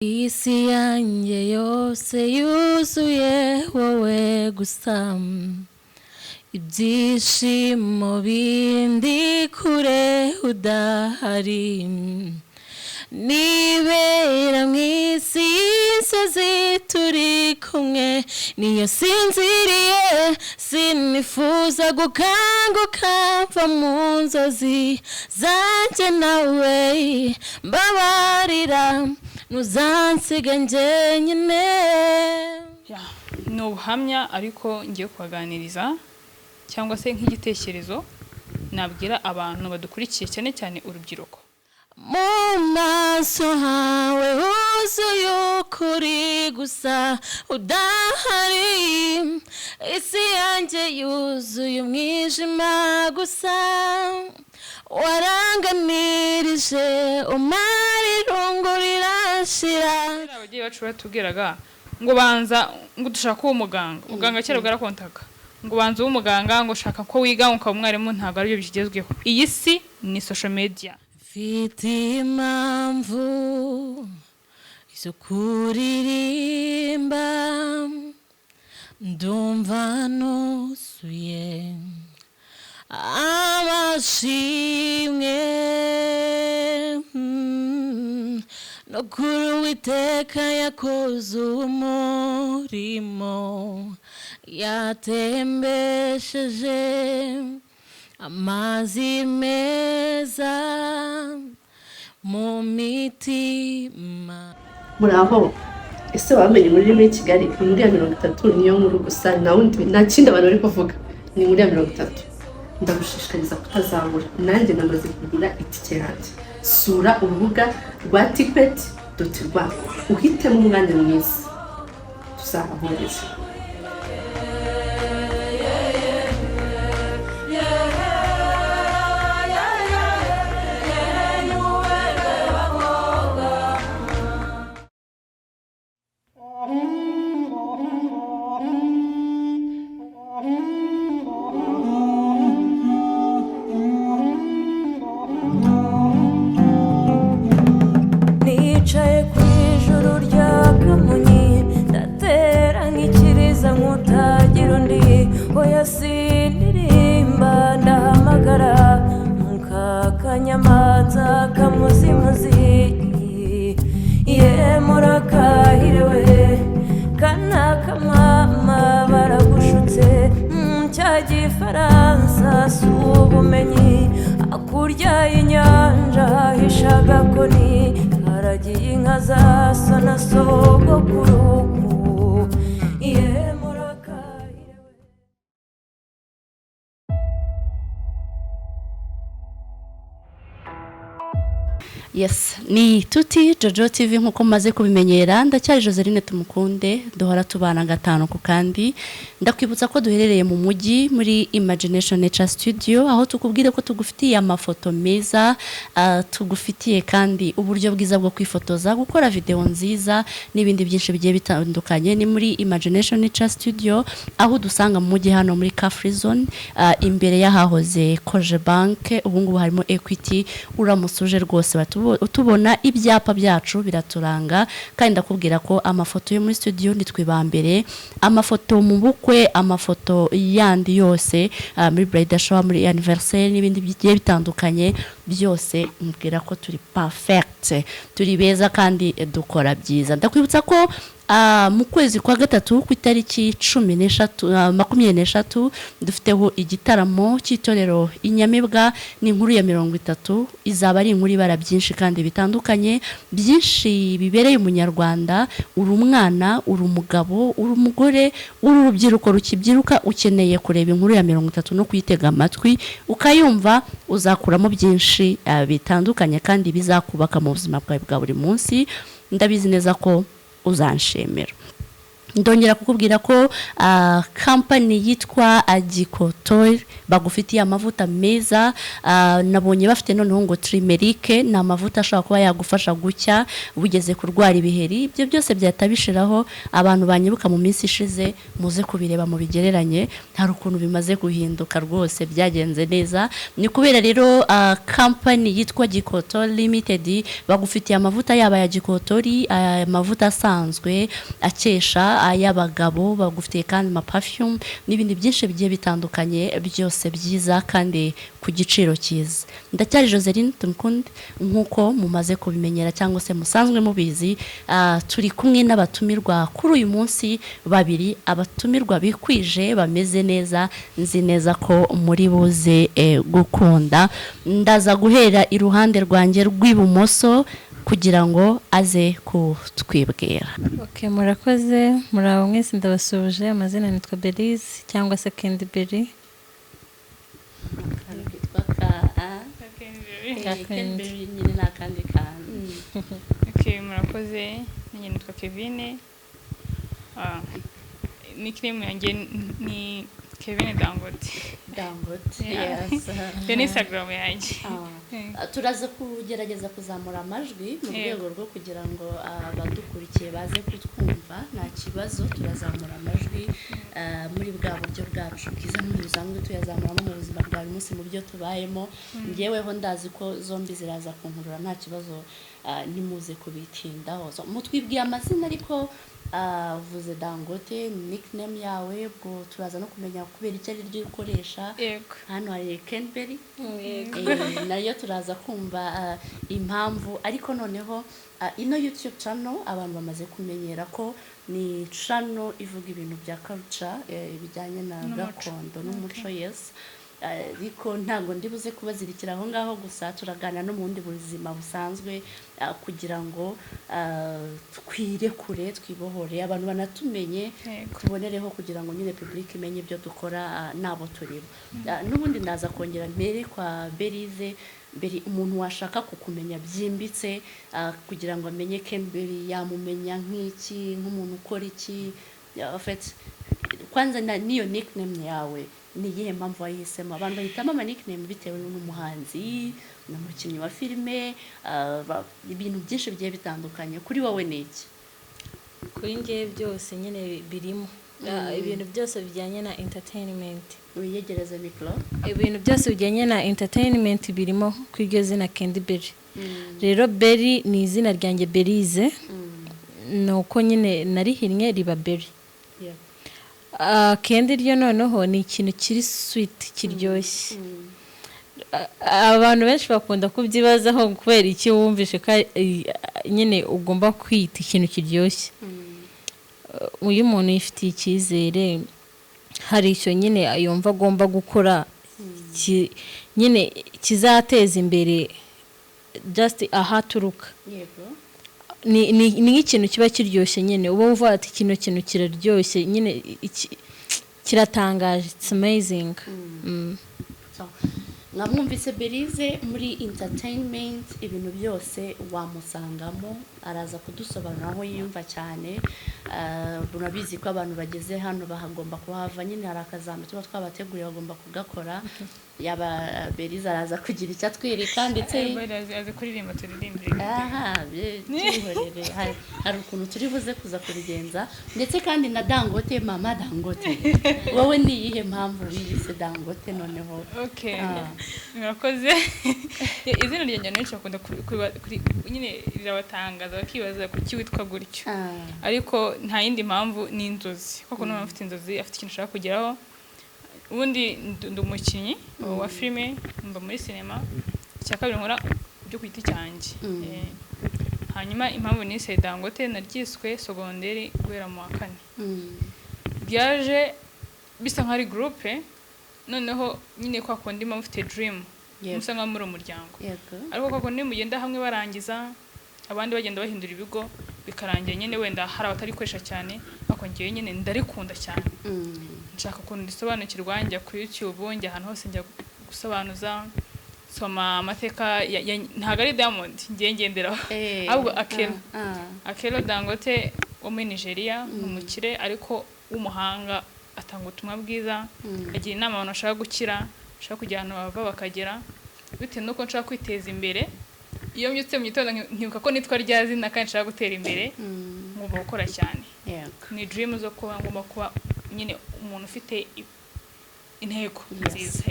isi yanjye yose yuzuye wowe gusa ibyishimo bindi kure udahari nibera mw'isi y'inzozi turi kumwe niyo sinziriye sinifuza gukanguka mva mu nzozi zanjye nawe mbabarira ntuzansiga njyenyine. Ni ubuhamya ariko ngiye kubaganiriza cyangwa se nk'igitekerezo nabwira abantu badukurikiye cyane cyane urubyiruko. Mu maso hawe huzuye ukuri gusa udahari isi yanjye yuzuye umwijima gusa waranganirije umara irungu rirashira. Abagiye bacu batubwiraga ngo banza ngo dushaka uwo muganga kera bwarakontaga ngo banza uwo muganga ngo shaka ko wiga ukaba umwarimu ntabwo ari byo bigezweho. Iyi si ni social media. Mfite impamvu zo kuririmba ndumva nuzuye amashimwe no kuri Uwiteka yakoze umurimo yatembesheje amazi meza mu mitima. Muraho ese bamenye muri rimwe Kigali muri ya 30 niyo nkuru gusa nta kindi abantu bari kuvuga ni muri ya 30. Ndagushishikariza kutazabura nanjye namaze kugura itike yanjye. Sura urubuga rwa ticket.rw uhitemo umwanya mwiza tuzahahurira. Kanyamanza kamuzimuzi murakahirewe kana kamama baragushutse cya gifaransa si ubumenyi akurya inyanja hishaga koni haragiye inka za so na sogokuru Yes, ni T JOJO TV nkuko maze kubimenyera ndacyari Joseline tumukunde duhora tubana gatano ku kandi ndakwibutsa ko duherereye mu mujyi muri Imagination Nature Studio aho tukubwire ko tugufitiye amafoto meza tugufitiye kandi uburyo bwiza bwo kwifotoza gukora video nziza n'ibindi byinshi bigiye bitandukanye. Ni muri Imagination Nature Studio aho dusanga mu mujyi hano muri Car Free Zone imbere yahahoze Koje Bank ubu ngubu harimo Equity uramusuje rwose utubona ibyapa byacu biraturanga kandi ndakubwira ko amafoto yo muri studio nitwibambere amafoto mu bukwe amafoto yandi yose muri bridal shower muri anniversaire n'ibindi bigiye bitandukanye byose mbwira ko turi perfect turi beza kandi dukora byiza. Ndakwibutsa ko mu kwezi kwa gatatu ku itariki 23 dufiteho igitaramo cy'itorero Inyamibwa ni inkuru ya 30 izaba ari inkuru ibara byinshi kandi bitandukanye byinshi bibereye umunyarwanda uri umwana uri umugabo uri umugore uri urubyiruko rukibyiruka ukeneye kureba inkuru ya 30 no kuyitega amatwi ukayumva uzakuramo byinshi bitandukanye kandi bizakubaka mu buzima bwawe bwa buri munsi. Ndabizi neza ko uzanshemera. ndongera kukubwira ko company yitwa Gikotori bagufitiye amavuta meza, nabonye bafite noneho ngo turmeric, ni amavuta ashobora kuba yagufasha gucya bugeze kurwara ibiheri. Ibyo byose byatabishiraho abantu banyibuka mu minsi ishize, muze kubireba mu bigereranye, hari ukuntu bimaze guhinduka rwose, byagenze neza. Ni kubera rero company yitwa Gikotori Limited bagufitiye amavuta yaba ya Gikotori, amavuta asanzwe akesha, ay'abagabo, bagufitiye kandi ma perfume n'ibindi byinshi bigiye bitandukanye, byose byiza kandi ku giciro cyiza. Ndacyari Joseline tumukunde, nkuko mumaze kubimenyera cyangwa se musanzwe mubizi, turi kumwe n'abatumirwa kuri uyu munsi babiri, abatumirwa bikwije bameze neza, nzi neza ko muri buze gukunda. Ndaza guhera iruhande rwanjye rw'ibumoso kugira ngo aze kutwibwira. Okay, murakoze, muraho mwese, ndabasubije. Amazina nitwa Belize cyangwa se Candy Berry. Okay, murakoze. Nanjye nitwa Kevin. Nickname yanjye ni Kevin Dangote. Yes. Ni Instagram yanjye. Turaza kugerageza kuzamura amajwi mu rwego rwo kugira ngo abadukurikiye baze kutwumva, nta kibazo. Turazamura amajwi muri bwa buryo bwacu bwiza n'ubusanzwe tuyazamuramo mu buzima bwa buri munsi mu byo tubayemo. Ngeweho ndazi ko zombi ziraza kunkurura, nta kibazo, nimuze kubitindaho. Mutwibwiye amazina ariko vuze Dangote nickname yawe, ubwo turaza no kumenya kubera icyo ari ryo ukoresha. Hano hari Canberry, nayo turaza kumva impamvu. Ariko noneho ino YouTube channel abantu bamaze kumenyera ko ni channel ivuga ibintu bya culture, bijyanye na gakondo n'umuco. Yes. Ariko ntago ndibuze kubazirikira aho ngaho, gusa turagana no mu bundi buzima busanzwe kugira ngo twirekure, twibohore, abantu banatumenye, tubonereho kugira ngo nyine public imenye ibyo dukora nabo turibo. N'ubundi ndaza kongera mbere kwa Belize, mbere umuntu washaka kukumenya byimbitse kugira ngo amenye Canberry, yamumenya nk'iki, nk'umuntu ukora iki. Kwanza niyo nickname yawe ni iyihe mpamvu wayihisemo? Abantu bahitamo ama nickname bitewe n'umuhanzi, n'umukinnyi wa filime, ibintu byinshi bigiye bitandukanye. Kuri wowe ni iki? Kuri ngiye byose nyine birimo, ibintu byose bijyanye na entertainment. Wiyegereze mikro. Ibintu byose bijyanye na entertainment birimo ku iryo zina Candy Berry. Rero Berry ni izina ryanjye Belize, nuko nyine narihinnye riba Berry. Candy ryo noneho ni ikintu kiri sweet, kiryoshye. Abantu benshi bakunda kubyibazaho kubera iki wumvishe ko nyine ugomba kwita ikintu kiryoshye. Uyu muntu yifitiye icyizere, hari icyo nyine yumva agomba gukora nyine kizateza imbere just ahaturuka. Ni nk'ikintu kiba kiryoshye nyine, uba wumva ati kino kintu kiraryoshye nyine, kiratangaje, it's amazing. Mwumvise Belize muri entertainment, ibintu byose wamusangamo, araza kudusobanura aho yiyumva cyane. Burabizi ko abantu bageze hano bahagomba kuhava, nyine hari akazambe tuba twabateguriye bagomba kugakora. Yaba Belize araza kugira icyo atwirika, ndetse aze kuririmba turirimbire. Byihorere, hari ukuntu turi buze kuza kubigenza. Ndetse kandi na Dangote, mama Dangote, wowe ni iyihe mpamvu wiyise Dangote noneho? Murakoze. Izina ryanjye n'icyo bakunda nyine rirabatangaza, bakibaza kuki witwa gutyo. Ariko nta yindi mpamvu, ni inzozi. Kuko n'umuntu afite inzozi, afite ikintu ashaka kugeraho. Ubundi ndi umukinnyi wa filime, mba muri sinema. Icya kabiri nkora byo kwita cyanjye. Hanyuma impamvu nise Dangote naryiswe sogonderi guhera mu wa 4. Byaje bisa nk'ari groupe, noneho nyine kwa kundi mufite dream, musa nka muri umuryango. Ariko kwa kundi mugenda hamwe barangiza, abandi bagenda bahindura ibigo, bikarangira nyine wenda hari abatarikoresha cyane, akongeye nyine ndarikunda cyane. Nshaka ukuntu ndisobanukirwa, njya ku YouTube, njya ahantu hose njya gusobanuza, soma amateka ntago ari Diamond ngiye ngenderaho, ahubwo Akelo Dangote wo muri Nigeria umukire ariko w'umuhanga atanga ubutumwa bwiza agira inama abantu bashaka gukira bashaka kujya ahantu bava bakagera bitewe nuko nshaka kwiteza imbere iyo mbyutse mu gitondo nkibuka ko nitwa rya zina kandi nshaka gutera imbere ngomba gukora cyane ni dream zo kuba ngomba kuba nyine umuntu ufite intego nziza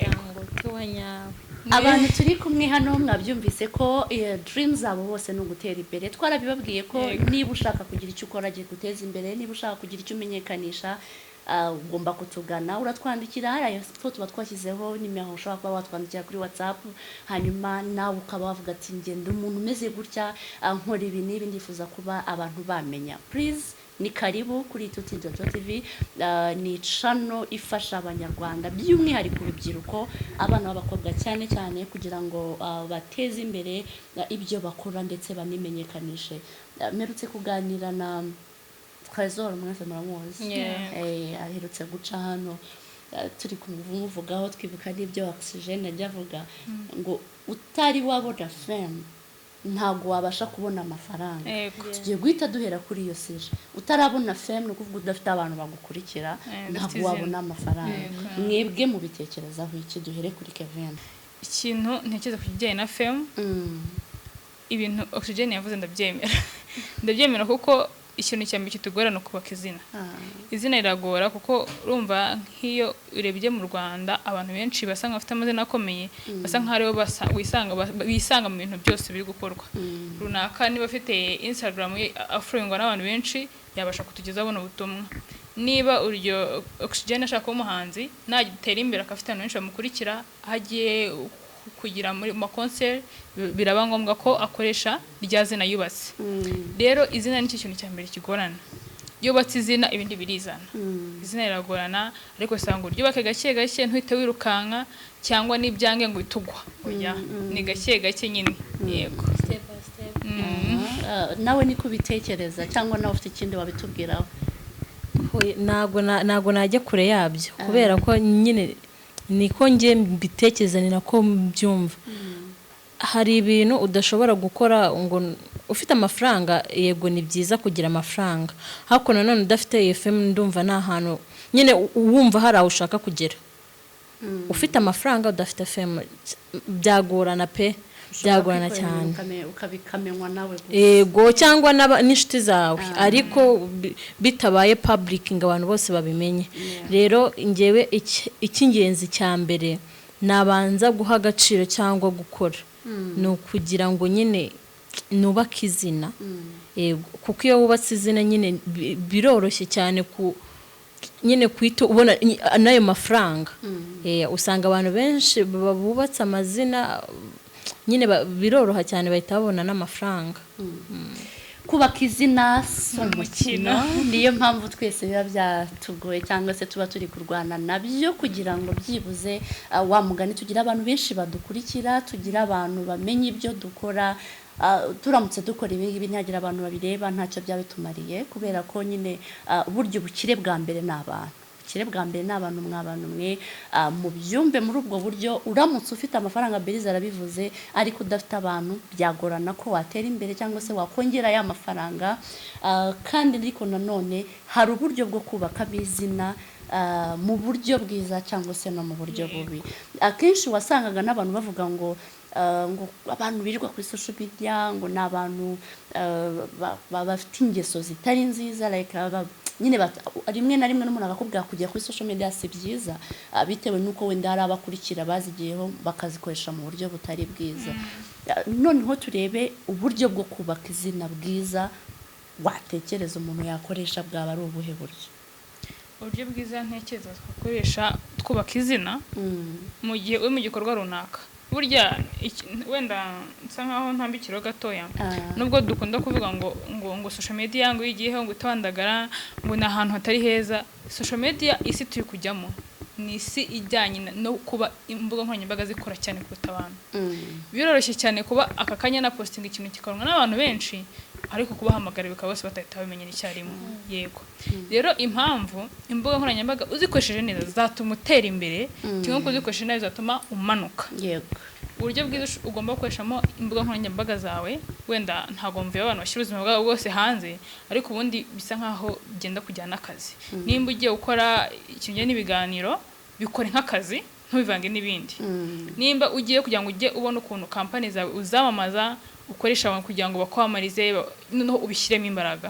abantu turi kumwe hano mwabyumvise ko dreams zabo bose ni ugutera imbere twarabibabwiye ko niba ushaka kugira icyo ukora giye guteza imbere niba ushaka kugira icyo umenyekanisha ugomba kutugana uratwandikira hariya foto tuba twashyizeho nimero ushobora kuba watwandikira kuri WhatsApp hanyuma nawe ukaba wavuga ati ngende umuntu umeze gutya nkora ibi n'ibi ndifuza kuba abantu bamenya please ni karibu kuri T JOJO TV ni channel ifasha abanyarwanda byumwihariko urubyiruko abana b'abakobwa cyane cyane kugira ngo bateze imbere ibyo bakora ndetse banimenyekanishe merutse kuganira na Trésor mwese muramuzi aherutse guca hano turi kumuvugaho twibuka n'ibyo oxygene ajyavuga ngo utari wabona fame ntago wabasha kubona amafaranga tugiye guhita duhera kuri iyo sije utarabona fame no kuvuga udafite abantu bagukurikira ntago wabona amafaranga mwebwe mu bitekerezaho iki duhere kuri Kevin ikintu ntekereza kujyanye na fame ibintu oxygene yavuze ndabyemera kuko ikintu cyambere kitugorana kubaka izina riragora kuko urumva nk'iyo urebye mu Rwanda abantu benshi basanga bafite amazina akomeye basa nk'aribo wisanga mu bintu byose biri gukorwa runaka niba afite Instagram afurengwa n'abantu benshi yabasha kutugezaho buno butumwa niba uryo oxygene ashaka umuhanzi nagitera imbere akafite abantu benshi bamukurikira hagiye kugira muri ma concert biraba ngombwa ko akoresha rya zina yubatse rero izina ni kintu cya mbere kigorana yubatse izina ibindi birizana izina riragorana ariko sanga uryubake gake gake ntuhite wirukanka cyangwa n'ibyange ngo itugwa oya ni gake gake nyine yego step by step nawe niko bitekereza cyangwa nawe ufite ikindi wabitubwiraho ntago najya kure yabyo kubera ko nyine niko ngiye mbitekereza ni nako mbyumva hari ibintu udashobora gukora ngo ufite amafaranga yego ni byiza kugira amafaranga hako nanone udafite FM ndumva nta hantu nyine wumva hari aho ushaka kugera ufite amafaranga udafite FM byagorana pe byagorana cyane ukabikamenywa nawe yego cyangwa n'inshuti zawe ariko bitabaye public ngo abantu bose babimenye rero ngewe icy'ingenzi cya mbere nabanza guha agaciro cyangwa gukora no kugira ngo nyine nubaka izina yego kuko iyo wubatse izina nyine biroroshye cyane nyine kwita ubona nayo mafaranga usanga abantu benshi bubatse amazina nyine biroroha cyane bahita babona n'amafaranga kubaka izina umukino niyo mpamvu twese biba byatugoye cyangwa se tuba turi kurwana nabyo kugira ngo byibuze wa mugani tugira abantu benshi badukurikira tugira abantu bamenye ibyo dukora turamutse dukora ibi ntihagira abantu babireba ntacyo byaba bitumariye kubera ko nyine buryo bukire bwa mbere ni abantu ubukire bwa mbere ni abantu mwe mu byumbe muri ubwo buryo uramutse ufite amafaranga Beriza arabivuze ariko udafite abantu byagorana ko watera imbere cyangwa se wakongera ya mafaranga kandi ariko nanone hari uburyo bwo kubaka bizina mu buryo bwiza cyangwa se no mu buryo bubi akenshi wasangaga n'abantu bavuga ngo abantu birirwa kuri social media ngo n'abantu bafite ingeso zitari nziza like nyine rimwe na rimwe n'umuntu akakubwira kujya kuri social media si byiza bitewe nuko wenda hari abakurikira bazigiyeho bakazikoresha mu buryo butari bwiza noneho turebe uburyo bwo kubaka izina bwiza watekereza umuntu yakoresha bwaba ari ubuhe uburyo bwiza ntekereza twakoresha twubaka izina mu gihe uri mu gikorwa runaka burya wenda nsa nkaho ntambikiro gatoya nubwo dukunda kuvuga ngo social media ngo igiyeho ngo itandagara ngo na ahantu hatari heza social media isi turi kujyamo ni isi ijyanye no kuba imbuga nkoranyambaga zikora cyane kuruta abantu biroroshye cyane kuba aka kanya na posting ikintu kikorwa n'abantu benshi ariko kubahamagara bikaba bose batahita bamenyera icyarimwe yego rero impamvu imbuga nkoranyambaga uzikoresheje neza zatuma utera imbere cyangwa kuzikoresha nayo zatuma umanuka yego uburyo bwiza ugomba gukoreshamo imbuga nkoranyambaga zawe wenda ntago mvuye abantu bashyira ubuzima bwabo bwose hanze ariko ubundi bisa nkaho bigenda kujyana akazi nimba ugiye gukora ikintu n'ibiganiro bikore nk'akazi ntubivange n'ibindi nimba ugiye kugira ngo ujye ubona ukuntu company zawe uzamamaza ukoresha abantu kugira ngo bakwamarize noneho ubishyiremo imbaraga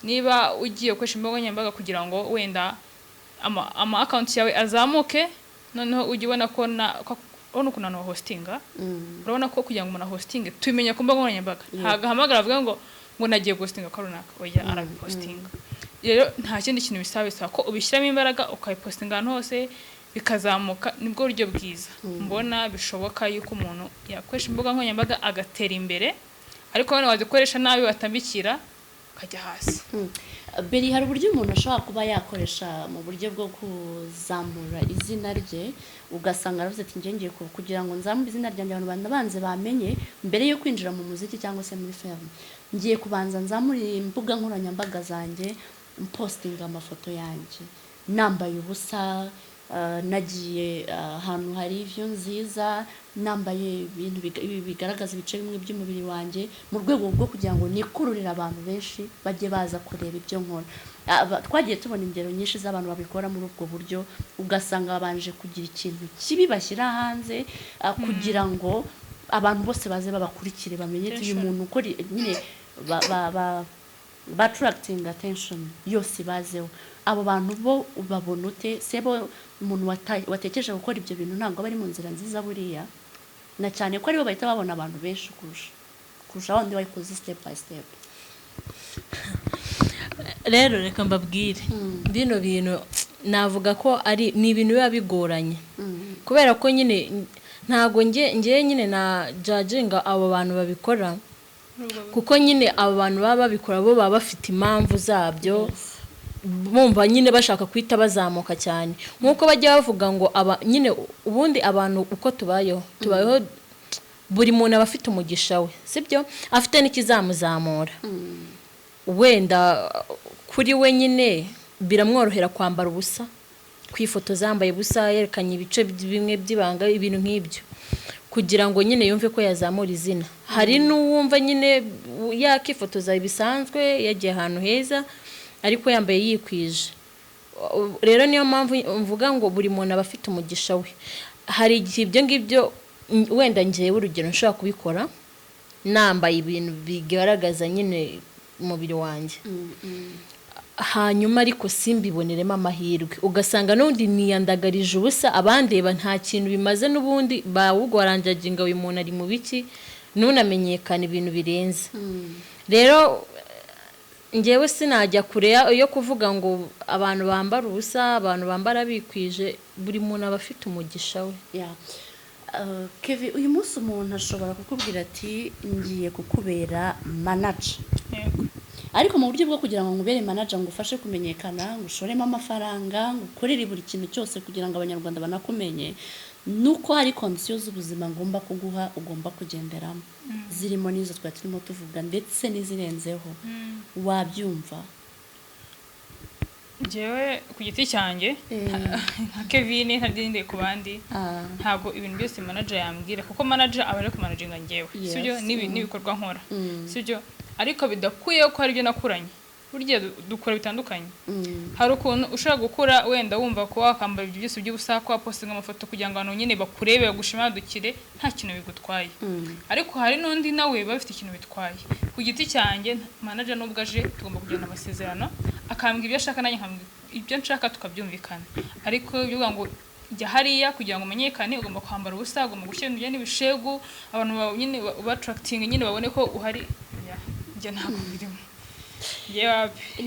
niba ugiye gukoresha imbuga nkoranyambaga kugira ngo wenda ama account yawe azamuke noneho ujye ubona ko urabona ukuntu abantu hostinga urabona ko kugira ngo umuntu hostinge tubimenya ku mbuga nkoranyambaga hagahamagara avuga ngo nagiye hostinga ko runaka oya arabipostinga rero nta kindi kintu bisaba ko ubishyiramo imbaraga ukayipostinga ahantu hose bikazamuka nibwo buryo bwiza mbona bishoboka yuko umuntu yakoresha imbuga nkoranyambaga agatera imbere ariko bane wazikoresha nabi batambikira ukajya hasi Beri hari uburyo umuntu ashobora kuba yakoresha mu buryo bwo kuzamura izina rye ugasanga aravuze ati ngiye kugira ngo nzamure izina ryanjye abantu banze bamenye mbere yo kwinjira mu muziki cyangwa se muri film ngiye kubanza nzamure imbuga nkoranyambaga zanjye postinga amafoto yanjye nambaye ubusa nagiye ahantu hari ivyo nziza nambaye ibintu bigaragaza ibice bimwe by'umubiri wanjye mu rwego rwo kugira ngo nikururira abantu benshi bajye baza kureba ibyo nkora twagiye tubona ingero nyinshi z'abantu babikora muri ubwo buryo ugasanga babanje kugira ikintu kibi bashyira hanze kugira ngo abantu bose baze babakurikire bamenye uyu muntu ukora nyine attracting attention yose bazeho abo bantu bo babona ute sebo umuntu watekereje gukora ibyo bintu ntabwo bari mu nzira nziza buriya na cyane ko aribo bahita babona abantu benshi kurusha abandi bayikoze step by step rero reka mbabwire bino bintu navuga ko ari ni ibintu biba bigoranye kubera ko nyine ntago ngiye nyine na judginga abo bantu babikora kuko nyine abo bantu baba babikora bo baba bafite impamvu zabyo bumva nyine bashaka kwita bazamuka cyane nkuko bajya bavuga ngo nyine ubundi abantu uko tubayeho buri muntu aba afite umugisha we sibyo afite n'ikizamuzamura wenda kuri we nyine biramworohera kwambara ubusa kwifoto zambaye ubusa yerekanye ibice bimwe by'ibanga ibintu nk'ibyo kugira ngo nyine yumve ko yazamura izina hari n'uwumva nyine yakifotoza ibisanzwe yagiye ahantu heza ariko yambaye yikwije rero niyo mpamvu mvuga ngo buri muntu aba afite umugisha we hari igihe ibyo ngibyo wenda ngiye urugero nshobora kubikora nambaye ibintu bigaragaza nyine umubiri wanjye hanyuma ariko simbiboneremo amahirwe ugasanga n'undi niyandagarije ubusa abandeba nta kintu bimaze n'ubundi bawugwaranjaginga uyu muntu ari mu biki nunamenyekana ibintu birenze rero ngewe sinajya kure yo kuvuga ngo abantu bambara ubusa abantu bambara bikwije buri muntu aba afite umugisha we Kevin uyu munsi umuntu ashobora kukubwira ati ngiye kukubera manager ariko mu buryo bwo kugira ngo ngubere manager ngo ufashe kumenyekana ngo ushoremo amafaranga ngo ukorere buri kintu cyose kugira ngo abanyarwanda banakumenye nuko hari conditions z'ubuzima ngomba kuguha ugomba kugenderamo zirimo nizo twa turimo tuvuga ndetse n'izirenzeho wabyumva jewe ku giti cyanjye nka Kevin ntadinde ku bandi ntago ibintu byose manager yambwira kuko manager aba ari ku managinga ngewe sibyo n'ibikorwa nkora sibyo ariko bidakuye ko hari byo nakuranye burya dukora bitandukanye hari ukuntu ushaka gukura wenda wumva ko wakambara ibyo byose by'ubusa ko postinga amafoto kugira ngo abantu nyine bakurebe bagushimadukire nta kintu bigutwaye ariko hari n'undi nawe bafite ikintu bitwaye ku giti cyanjye manager nubwo aje tugomba kugirana amasezerano akambwira ibyo ashaka nanjye nkambwira ibyo nshaka tukabyumvikana ariko bivuga ngo jya hariya kugira ngo umenyekane ugomba kwambara ubusa ugomba gushyira ibyo n'ibishegu abantu nyine battracting nyine babone ko uhari jya ntabwo birimo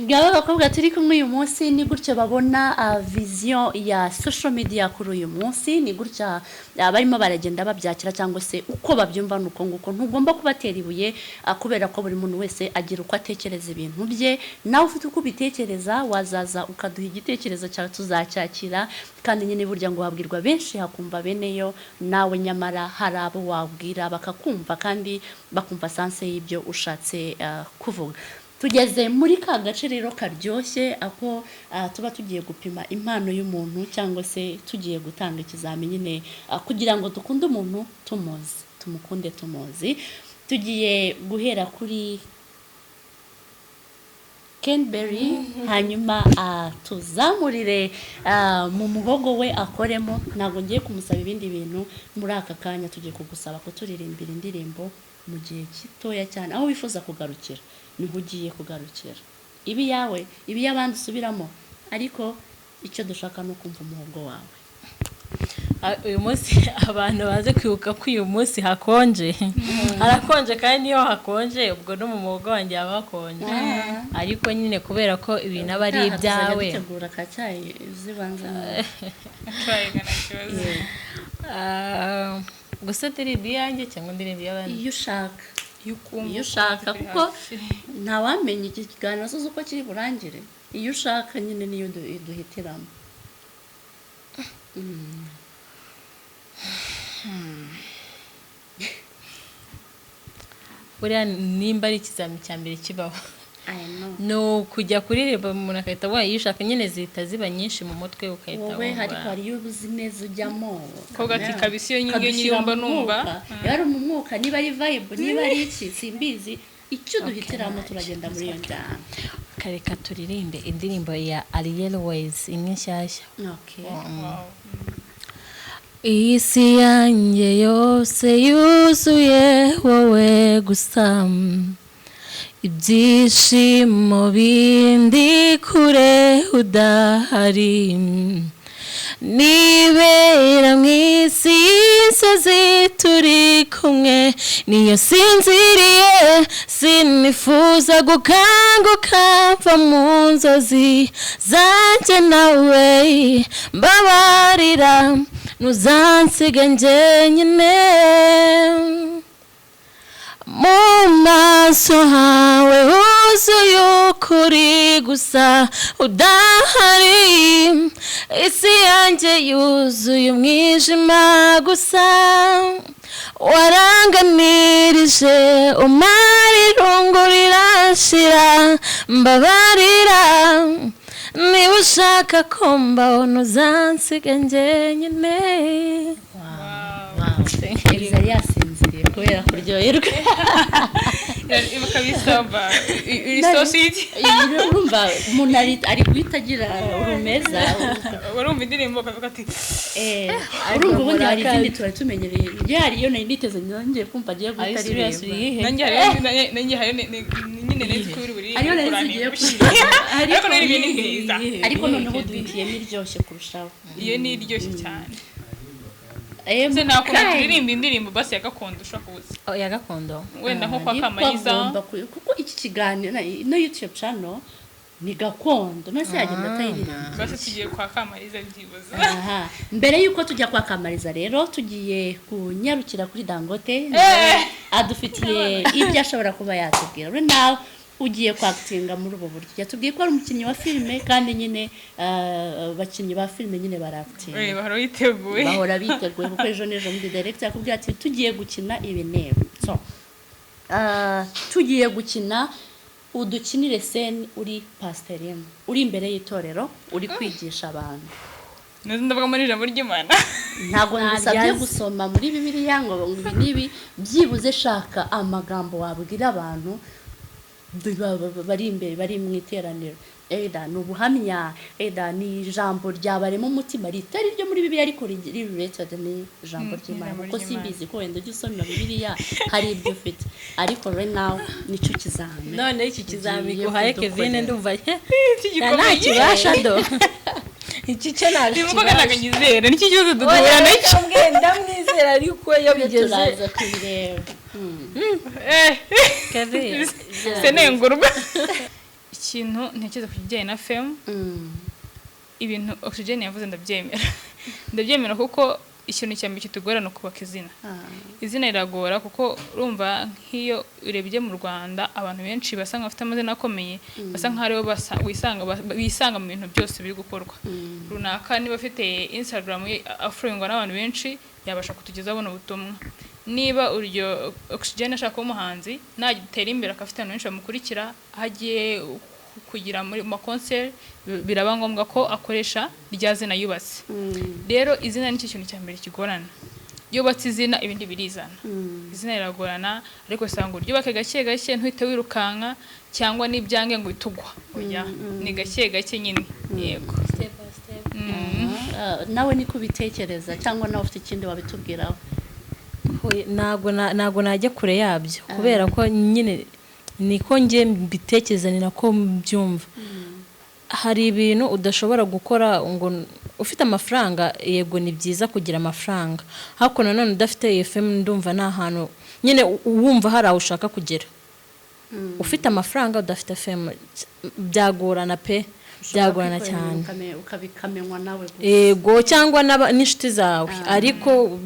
ngaba abakobwa turi kumwe uyu munsi ni gutyo babona vision ya social media kuri uyu munsi ni gutya barimo baragenda babyakira cyangwa se uko babyumva nuko nguko ntugomba kubatera ibuye kubera ko buri muntu wese agira uko atekereza ibintu bye nawe ufite uko ubitekereza wazaza ukaduha igitekerezo cyawe tuzacyakira kandi nyine burya ngo wabwirwa benshi hakumva beneyo nawe nyamara hari abo wabwira bakakumva kandi bakumva sanse y'ibyo ushatse kuvuga tugeze muri ka gace rero karyoshye ako tuba tugiye gupima impano y'umuntu cyangwa se tugiye gutanga ikizami nyine kugira ngo dukunde umuntu tumuzi tumukunde tumuzi tugiye guhera kuri Kenberry hanyuma tuzamurire mu muhogo we akoremo ntabwo ngiye kumusaba ibindi bintu muri aka kanya tugiye kugusaba kuturirimbira indirimbo mu gihe gitoya cyane aho wifuza kugarukira niho ugiye kugarukira ibi yawe ibi y'abandi usubiramo ariko icyo dushaka no kumva umuhogo wawe uyu munsi abantu baze kwibuka ko uyu munsi hakonje harakonje kandi iyo hakonje ubwo no mu muhogo wanjye haba hakonje ariko nyine kubera ko ibintu aba ari ibyawe gutegura kacyayi zibanza gusa ndirimbo iyanjye cyangwa ndirimbo y'abandi iyo ushaka kuko ntawamenya iki kiganiro soza uko kiri burangire iyo ushaka nyine niyo duhitiramo buriya nimba ari ikizami cya mbere kibaho ni ukujya kuririmba umuntu agahita avuga iyo ushaka nyine zihita ziba nyinshi mu mutwe ukahita wowe ariko hari iyo uzi neza ujyamo koga ati kabisa iyo nyirumba numva yari mu mwuka niba ari vibe niba ari iki simbizi icyo duhitiramo turagenda muri iyo njyana kareka turirimbe indirimbo ya Yahereyeho imwe nshyashya iyi si yanjye yose yuzuye wowe gusa ibyishimo bindi kure udahari nibera mu isi y'inzozi turi kumwe niyo sinziriye sinifuza gukanguka mva mu nzozi zanjye nawe mbabarira ntuzansiga njyenyine mu maso hawe huzuye ukuri gusa udahari isi yanjye yuzuye umwijima gusa waranganirije umara irungu rirashira mbabarira niba ushaka ko mbaho ntuzansiga njyenyine yari yasinziriye kubera kuryoherwa ibuka bisamba isositi urumva umuntu ari guhita agira urumeza urumva indirimbo ukavuga ati urumva ubundi hari izindi tuba tumenyereye ryari iyo nari niteze nongeye kumva agiye guhita aririmba nanjye hari nyine nzi ko buri ariyo nari zigiye kuririmba ariko noneho duhitiyemo iryoshye kurushaho iyo ni iryoshye cyane se nakunda kuririmba indirimbo basi ya gakondo ushaka uzi ya gakondo wenda nko kwa Kamariza kuko iki kiganiro no YouTube channel ni gakondo nose yagenda atayiririmba basi tugiye kwa Kamariza byibuze mbere yuko tujya kwa Kamariza rero tugiye kunyarukira kuri Dangote adufitiye ibyo ashobora kuba yatubwira rero nawe ugiye kwakitinga muri ubu buryo yatubwiye ko ari umukinnyi wa filime kandi nyine abakinnyi ba filime nyine barakitinga bahora biteguye kuko ejo n'ejo muri director yakubwira ati tugiye gukina ibi nebe so tugiye gukina udukinire scene uri pastorine uri imbere y'itorero uri kwigisha abantu ndavuga muri ijambo ry'Imana ntago ndasabye gusoma muri Bibiliya ngo ibi nibi byibuze shaka amagambo wabwira abantu bari imbere bari mu iteraniro eda ni ubuhamya eda ni ijambo ryabarema umutima ritari ryo muri Bibiliya ariko related ni ijambo ry'Imana kuko simbizi ko wenda ujye usoma Bibiliya hari ibyo ufite ariko right now nicyo kizami none iki kizami guhaye Kevin ndumva nta kibasha do iki cyo ndivuga naganyizera nicyo kibazo duhura nacyo ndamwizera ariko iyo bigeze turaza kubireba Kevin senengurwa ikintu ntekereza ku kijyanye na femme ibintu oxygen yavuze ndabyemera kuko ikintu cyambere kitugora no kubaka izina riragora kuko urumva nk'iyo urebye mu Rwanda abantu benshi basanga bafite amazina akomeye basa nk'aribo wisanga mu bintu byose biri gukorwa runaka niba afite Instagram afurengwa n'abantu benshi yabasha kutugezaho buno butumwa niba uryo oxygen ashaka umuhanzi nagitera imbere akafite abantu benshi bamukurikira hagiye kugira muri ma concert biraba ngombwa ko akoresha rya zina yubatse rero izina ni kintu cya mbere kigorana yubatse izina ibindi birizana izina riragorana ariko sanga uryubake gake gake ntuhite wirukanka cyangwa n'ibyange ngo bitugwa oya ni gake gake nyine yego step by step. nawe niko ubitekereza cyangwa nawe ufite ikindi wabitubwiraho? ntago najya kure yabyo kubera ko nyine niko ngiye mbitekereza ni nako mbyumva. Hari ibintu udashobora gukora ngo ufite amafaranga, yego ni byiza kugira amafaranga, ariko nanone udafite FM ndumva nta hantu nyine wumva hari aho ushaka kugera. Ufite amafaranga udafite FM byagorana pe, byagorana cyane, ukabikamenywa nawe gusa. Yego cyangwa n'inshuti zawe, ariko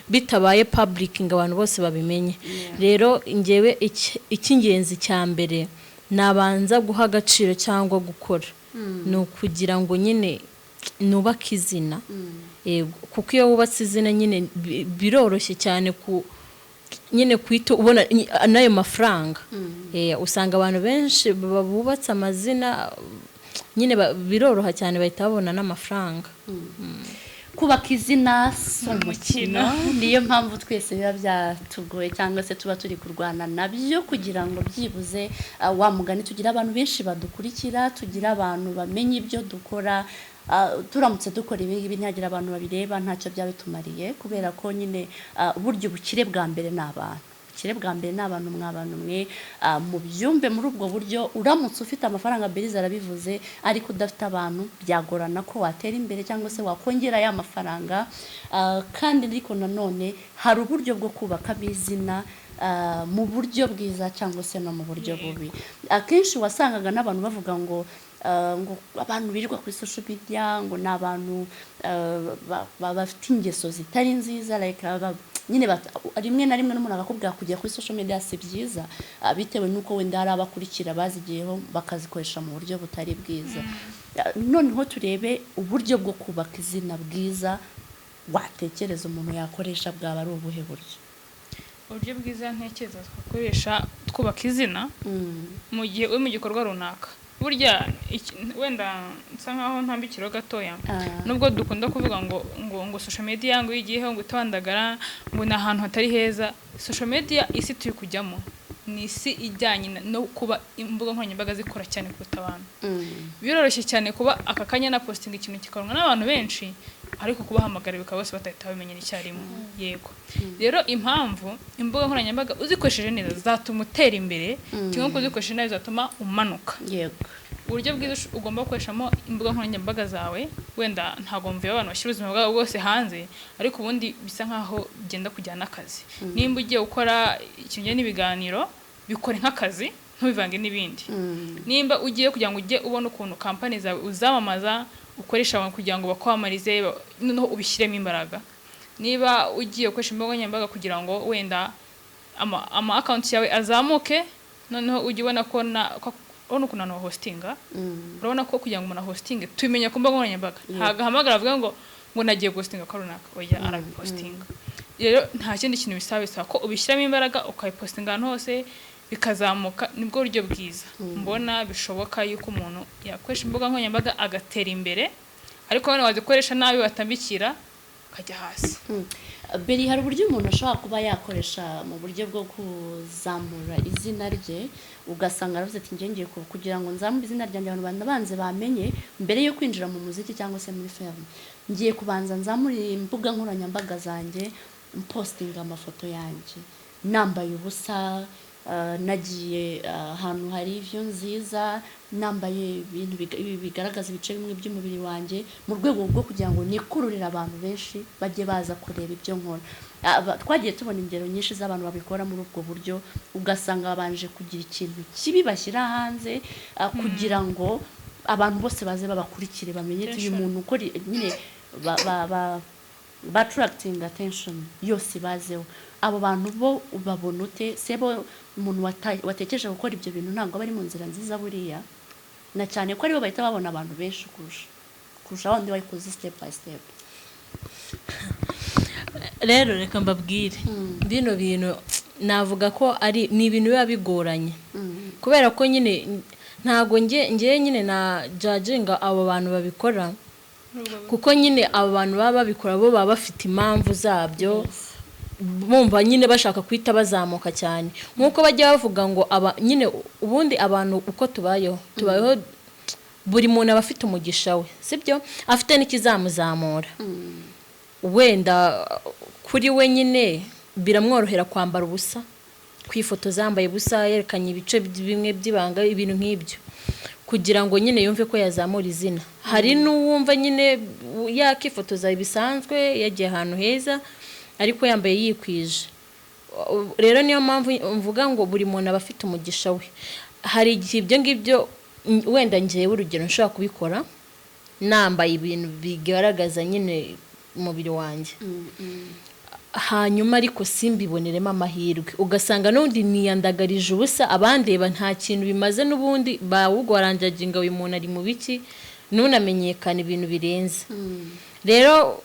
bitabaye public ngo abantu bose babimenye. Rero ngewe icy'ingenzi cya mbere nabanza guha agaciro cyangwa gukora ni ukugira ngo nyine nubake izina. Kuko iyo wubatse izina nyine biroroshye cyane nyine kwita ubona nayo mafaranga. Usanga abantu benshi bubatse amazina nyine biroroha cyane bahita babona n'amafaranga. Kubaka izina si umukino, niyo mpamvu twese biba byatugoye cyangwa se tuba turi kurwana nabyo kugira ngo byibuze wa mugani tugira abantu benshi badukurikira, tugira abantu bamenye ibyo dukora. Turamutse dukora ibi ntihagira abantu babireba ntacyo byaba bitumariye, kubera ko nyine buryo bukire bwa mbere n'abantu. Ubukire bwa mbere n'abantu mw'abantu mwe mu byumbe muri ubwo buryo. Uramutse ufite amafaranga Beriza arabivuze, ariko udafite abantu byagorana ko watera imbere cyangwa se wakongera ya mafaranga. Kandi ariko nanone hari uburyo bwo kubaka bizina mu buryo bwiza cyangwa se no mu buryo bubi. Akenshi wasangaga n'abantu bavuga ngo abantu birirwa kuri social media ngo n'abantu bafite ingeso zitari nziza, like nyine rimwe na rimwe n'umuntu akakubwira kujya kuri social media si byiza, bitewe nuko wenda hari abakurikira bazigiyeho bakazikoresha mu buryo butari bwiza. Noneho turebe uburyo bwo kubaka izina bwiza watekereza umuntu yakoresha bwaba ari ubuhe buryo? Uburyo bwiza ntekereza twakoresha twubaka izina mu gihe uri mu gikorwa runaka. Burya wenda nsa nkaho ntambikiro gatoya, nubwo dukunda kuvuga ngo social media ngo igiyeho ngo itandagara ngo na ahantu hatari heza. Social media isi turi kujyamo ni isi ijyanye no kuba imbuga nkoranyambaga zikora cyane kuruta abantu. Biroroshye cyane kuba aka kanya na posting ikintu kikaronka n'abantu benshi, ariko kubahamagara bikaba bose batahita bamenyera icyarimwe. Yego rero impamvu imbuga nkoranyambaga uzikoresheje neza zatuma utera imbere, cyangwa kuzikoresha nabi zatuma umanuka. Yego uburyo bwiza ugomba gukoreshamo imbuga nkoranyambaga zawe, wenda ntago mvuye abantu bashyira ubuzima bwabo bwose hanze, ariko ubundi bisa nkaho ugenda kujyana akazi. Nimba ugiye gukora ikintu n'ibiganiro, bikore nk'akazi ntubivange n'ibindi. Nimba ugiye kugira ngo ujye ubona ukuntu company zawe uzamamaza, ukoresha abantu kugira ngo bakwamarize, noneho ubishyiremo imbaraga. Niba ugiye gukoresha imbuga nkoranyambaga kugira ngo wenda ama account yawe azamuke, noneho ujye ubona ko urabona ukuntu abantu hostinga, urabona ko kugira ngo umuntu hostinge tubimenya ku mbuga nkoranyambaga. Hagahamagara avuga ngo nagiye hostinga ko runaka, oya arabipostinga. Rero nta kindi kintu bisaba ko ubishyiramo imbaraga ukayipostinga ahantu hose bikazamuka. Nibwo buryo bwiza mbona bishoboka yuko umuntu yakoresha imbuga nkoranyambaga agatera imbere, ariko none wazikoresha nabi watambikira kajya hasi. Beri, hari uburyo umuntu ashobora kuba yakoresha mu buryo bwo kuzamura izina rye, ugasanga aravuze ati ngiye kugira ngo nzamure izina ryanjye abantu banze bamenye mbere yo kwinjira mu muziki cyangwa se muri film, ngiye kubanza nzamure imbuga nkoranyambaga zanjye, postinga amafoto yanjye nambaye ubusa, nagiye ahantu hari view nziza, nambaye ibintu bigaragaza ibice bimwe by'umubiri wanjye, mu rwego rwo kugira ngo nikururire abantu benshi bajye baza kureba ibyo nkora. Twagiye tubona ingero nyinshi z'abantu babikora muri ubwo buryo, ugasanga babanje kugira ikintu kibi bashyira hanze kugira ngo abantu bose baze babakurikire, bamenye uyu muntu ukora nyine attracting attention yose bazeho. Abo bantu bo ubabona ute? Sebo umuntu watekereje gukora ibyo bintu ntabwo bari mu nzira nziza buriya, na cyane ko aribo bahita babona abantu benshi kurusha abandi bayikoze step by step. rero reka mbabwire bino bintu navuga ko ari ni ibintu biba bigoranye kubera ko nyine ntago ngiye nyine na judginga abo bantu babikora kuko nyine abo bantu baba babikora bo baba bafite impamvu zabyo bumva nyine bashaka kwita bazamuka cyane nkuko bajya bavuga ngo nyine ubundi abantu uko tubayeho buri muntu aba afite umugisha we sibyo afite n'ikizamuzamura wenda kuri we nyine biramworohera kwambara ubusa kwifotoza yambaye ubusa yerekanye ibice bimwe by'ibanga ibintu nk'ibyo kugira ngo nyine yumve ko yazamura izina hari n'uwumva nyine yakifotoza bisanzwe yagiye ahantu heza ariko yambaye yikwije rero niyo mpamvu mvuga ngo buri muntu aba afite umugisha we hari igihe ibyo ngibyo wenda ngewe urugero nshobora kubikora nambaye ibintu bigaragaza nyine umubiri wanjye hanyuma ariko simbiboneremo amahirwe ugasanga n'undi niyandagarije ubusa abandeba nta kintu bimaze n'ubundi bawugwaranjaginga uyu muntu ari mu biki nunamenyekana ibintu birenze rero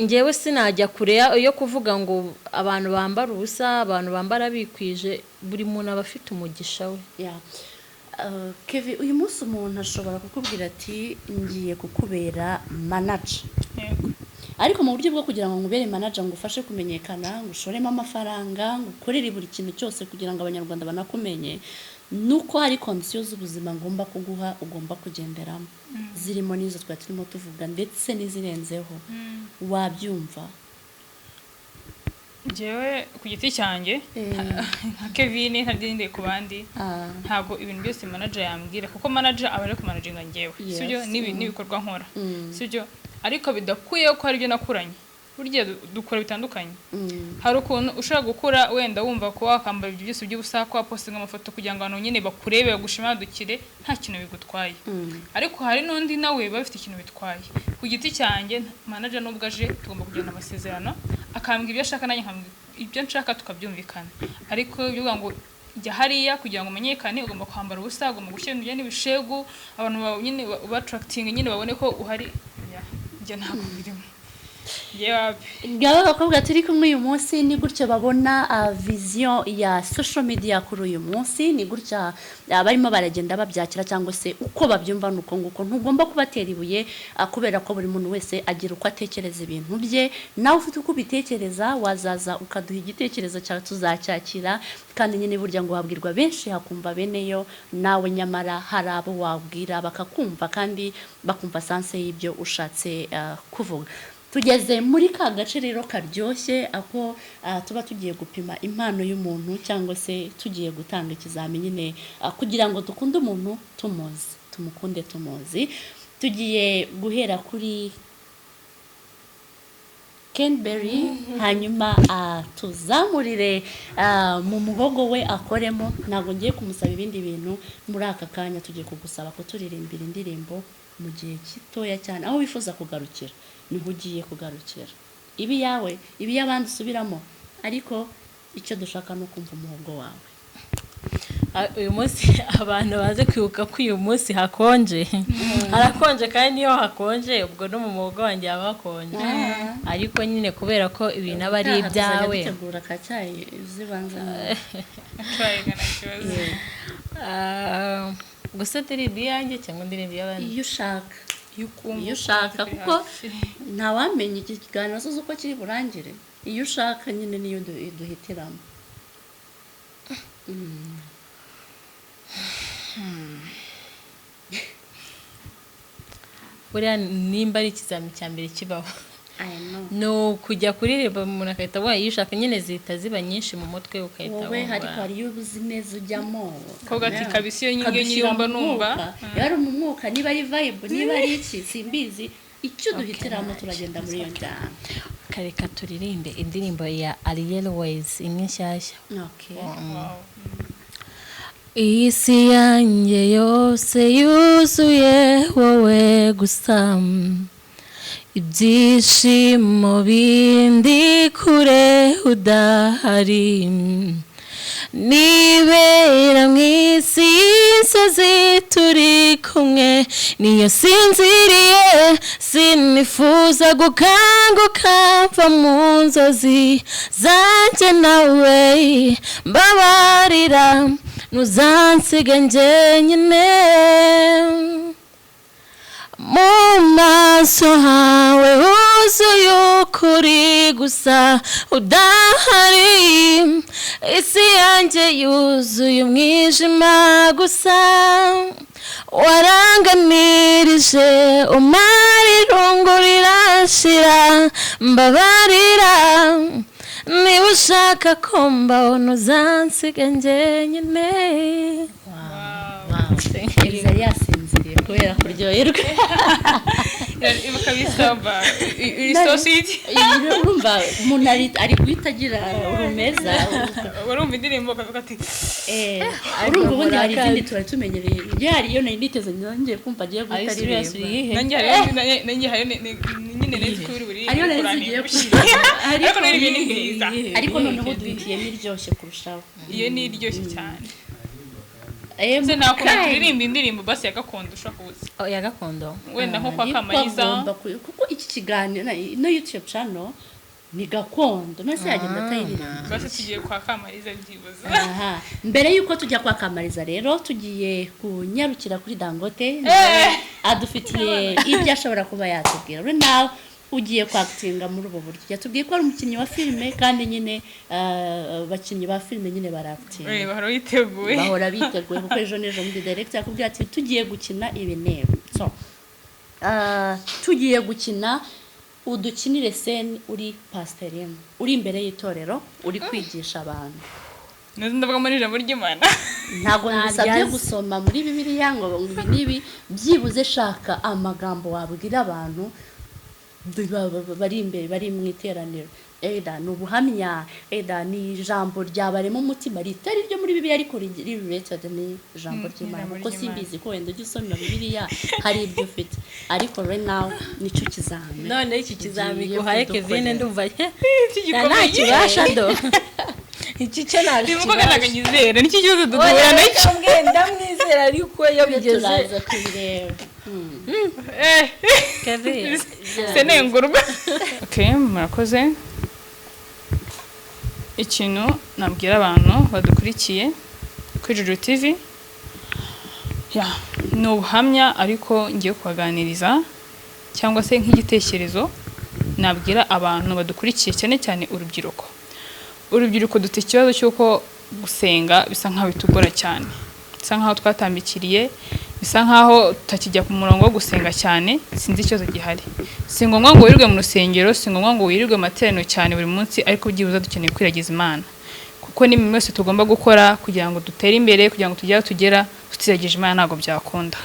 ngewe sinajya kure yo kuvuga ngo abantu bambara ubusa abantu bambara bikwije buri muntu aba afite umugisha we Kevin uyu munsi umuntu ashobora kukubwira ati ngiye kukubera manager ariko mu buryo bwo kugira ngo ngubere manager ngo ufashe kumenyekana ngo ushoremo amafaranga ngo ukorere buri kintu cyose kugira ngo abanyarwanda banakumenye nuko hari conditions z'ubuzima ngomba kuguha ugomba kugenderamo zirimo nizo turimo tuvuga ndetse n'izirenzeho wabyumva jewe ku giti cyanjye nka Kevin ntadinde ku bandi ntabwo ibintu byose manager yambwira kuko manager aba ari ku managinga ngewe sibyo n'ibikorwa nkora sibyo ariko bidakuye ko hari byo nakuranye burya dukora bitandukanye hari ukuntu ushaka gukura wenda wumva ko wakambara ibyo byose by'ubusa ko postinga amafoto kugira ngo abantu nyine bakurebe bagushimadukire nta kintu bigutwaye ariko hari n'undi nawe bafite ikintu bitwaye ku giti cyanjye manager nubwo aje tugomba kugirana amasezerano akambwira ibyo ashaka nanjye nkambwira ibyo nshaka tukabyumvikana ariko bivuga ngo jya hariya kugira ngo umenyekane ugomba kwambara ubusa ugomba gushyira ibintu bijyanye n'ibishegu abantu nyine battracting nyine babone ko uhari jya ntabwo birimo ngaba bakobwa turi kumwe uyu munsi ni gutyo babona vision ya social media kuri uyu munsi ni gutya barimo baragenda babyakira cyangwa se uko babyumva nuko nguko ntugomba kubatera ibuye kubera ko buri muntu wese agira uko atekereza ibintu bye nawe ufite uko ubitekereza wazaza ukaduha igitekerezo cyawe tuzacyakira kandi nyine burya ngo habwirwa benshi hakumva beneyo nawe nyamara hari abo wabwira bakakumva kandi bakumva sanse y'ibyo ushatse kuvuga tugeze muri ka gace rero karyoshye aho tuba tugiye gupima impano y'umuntu cyangwa se tugiye gutanga ikizamini nyine kugira ngo dukunde umuntu tumuzi tumukunde tumuzi tugiye guhera kuri Kenberry hanyuma tuzamurire mu muhogo we akoremo ntabwo ngiye kumusaba ibindi bintu muri aka kanya tugiye kugusaba ko turirimbira indirimbo mu gihe gitoya cyane aho wifuza kugarukira niho ugiye kugarukira ibi yawe ibi y'abandi usubiramo ariko icyo dushaka no kumva umuhogo wawe uyu munsi abantu baze kwibuka ko uyu munsi hakonje harakonje kandi iyo hakonje ubwo no mu muhogo wanjye haba hakonje ariko nyine kubera ko ibintu aba ari ibyawe gutegura akacyayi zibanza gusa ndirimbo iyanjye cyangwa ndirimbo y'abandi iyo ushaka kuko ntawamenya iki kiganiro zo uko kiri burangire iyo ushaka nyine niyo duhitiramo buriya nimba ari ikizami cya mbere kibaho no kujya kuririmba umuntu akahita abona iyo ushaka nyine zihita ziba nyinshi mu mutwe ukahita wowe ariko hari iyo uzi neza ujyamo koga ati kabisa iyo nyinge nyirumba numva yari mu mwuka niba ari vibe niba ari iki simbizi icyo duhitiramo turagenda muri iyo njyana kareka turirimbe indirimbo ya Yahereyeho imwe nshyashya isi yanjye yose yuzuye wowe gusa ibyishimo bindi kure udahari nibera mu isi y'inzozi turi kumwe niyo sinziriye sinifuza gukanguka mva mu nzozi zanjye nawe mbabarira ntuzansiga njyenyine mu maso hawe huzuye ukuri gusa udahari isi yanjye yuzuye umwijima gusa waranganirije umara irungu rirashira mbabarira niba ushaka ko mbabona uzansiga njyenyine Elisa yasinziriye kubera kuryoherwa ibuka bisaba iri so sweet urumva umuntu ari guhita agira urumeza urumva indirimbo kavuga ati urumva ubundi hari izindi tuba tumenyereye yari iyo nari niteze ngiye kumva agiye guhita aririmba nanjye hari nyine netse kuri buri ariyo nari zigiye kuririmba ariko noneho duhitiyemo iryoshye kurushaho iyo ni iryoshye cyane se nakunda kuririmba indirimbo basi ya gakondo ushaka kuzi ya gakondo wenda nko kwa Kamariza kuko iki kiganiro no YouTube channel ni gakondo no se yagenda atayiririmba basi tugiye kwa Kamariza byibuze mbere yuko tujya kwa Kamariza rero tugiye kunyarukira kuri Dangote adufitiye ibyo ashobora kuba yatubwira rero nawe ugiye kwakitinga muri ubu buryo yatubwiye ko ari umukinnyi wa filime kandi nyine abakinnyi ba filime nyine barakitinga bahora biteguye kuko ejo n'ejo muri director yakubwiye ati tugiye gukina ibi nebe so tugiye gukina udukinire scene uri pastorine uri imbere y'itorero uri kwigisha abantu ndavuga muri ijambo ry'Imana ntago nasabye gusoma muri Bibiliya ngo ibi nibi byibuze shaka amagambo wabwira abantu bari imbere bari mu iteraniro eda n'ubuhamya eda ni ijambo ryabaremo umutima ritari ryo muri Bibiliya ariko riri related ni ijambo ry'Imana kuko simbizi ko wenda ujye usoma Bibiliya hari ibyo ufite ariko right now nico kizami none iki kizami guhaye Kevin ndumva nta kibasha do iki cyo naje nimuko kanaganyizera niki cyose duhura nacyo ndamwizera ariko iyo bigeze kubireba Kevin senengurwa okay murakoze ikintu nabwira abantu badukurikiye kuri JOJO TV ni ubuhamya ariko ngiye kubaganiriza cyangwa se nk'igitekerezo nabwira abantu badukurikiye cyane cyane urubyiruko dufite ikibazo cy'uko gusenga bisa nkaho bitugora cyane bisa nkaho twatambikiriye bisa nkaho tutakijya ku murongo wo gusenga cyane sinzi ikibazo gihari si ngombwa ngo wirirwe mu rusengero si ngombwa ngo wirirwe amateraniro cyane buri munsi ariko byibuze dukeneye kwiragiza Imana kuko ni imirimo yose tugomba gukora kugira ngo dutere imbere kugira ngo tugera tutirageje Imana ntabwo byakunda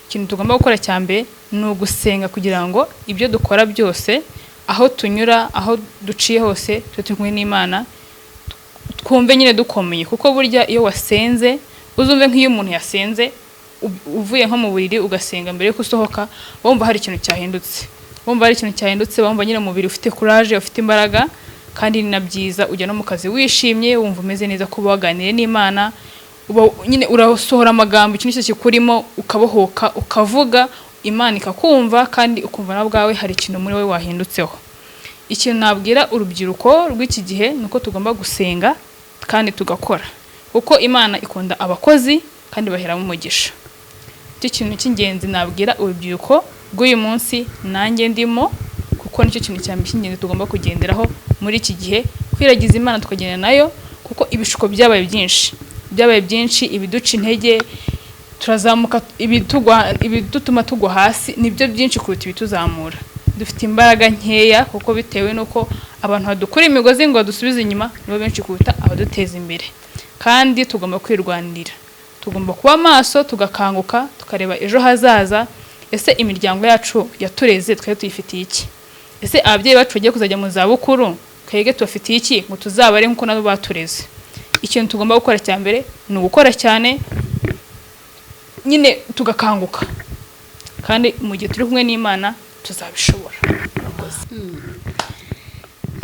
ikintu tugomba gukora cyambere ni ugusenga kugira ngo ibyo dukora byose aho tunyura aho duciye hose turi kumwe n'Imana twumve nyine dukomeye kuko burya iyo wasenze uzumve nk'iyo umuntu yasenze uvuye nko mu buriri ugasenga mbere yuko usohoka wumva hari ikintu cyahindutse wumva nyine umubiri ufite courage ufite imbaraga kandi ni nabyiza ujya no mu kazi wishimye wumva umeze neza kuba waganiriye n'Imana nyine urasohora amagambo ikintu cyose kikurimo ukabohoka ukavuga Imana ikakumva kandi ukumva na bwawe hari ikintu muri wowe wahindutseho ikintu nabwira urubyiruko rw'iki gihe nuko tugomba gusenga kandi tugakora kuko Imana ikunda abakozi kandi baheramo umugisha icyo kintu cy'ingenzi nabwira urubyiruko rw'uyu munsi nanjye ndimo kuko nicyo kintu cy'ingenzi tugomba kugenderaho muri iki gihe kwiragiza Imana tukagenda nayo kuko ibishuko byabaye byinshi ibiduca intege turazamuka ibidutuma tugwa hasi nibyo byinshi kuruta ibituzamura dufite imbaraga nkeya kuko bitewe nuko abantu badukura imigozi ngo badusubize inyuma nibo benshi kuruta abaduteza imbere kandi tugomba kwirwanirira tugomba kuba maso tugakanguka tukareba ejo hazaza ese imiryango yacu yatureze twari tuyifitiye iki ese ababyeyi bacu bagiye kuzajya mu zabukuru twege tubafitiye iki ngo tuzabare nkuko nabo batureze ikintu tugomba gukora cyambere ni ugukora cyane nyine tugakanguka kandi mu gihe turi kumwe n'Imana tuzabishobora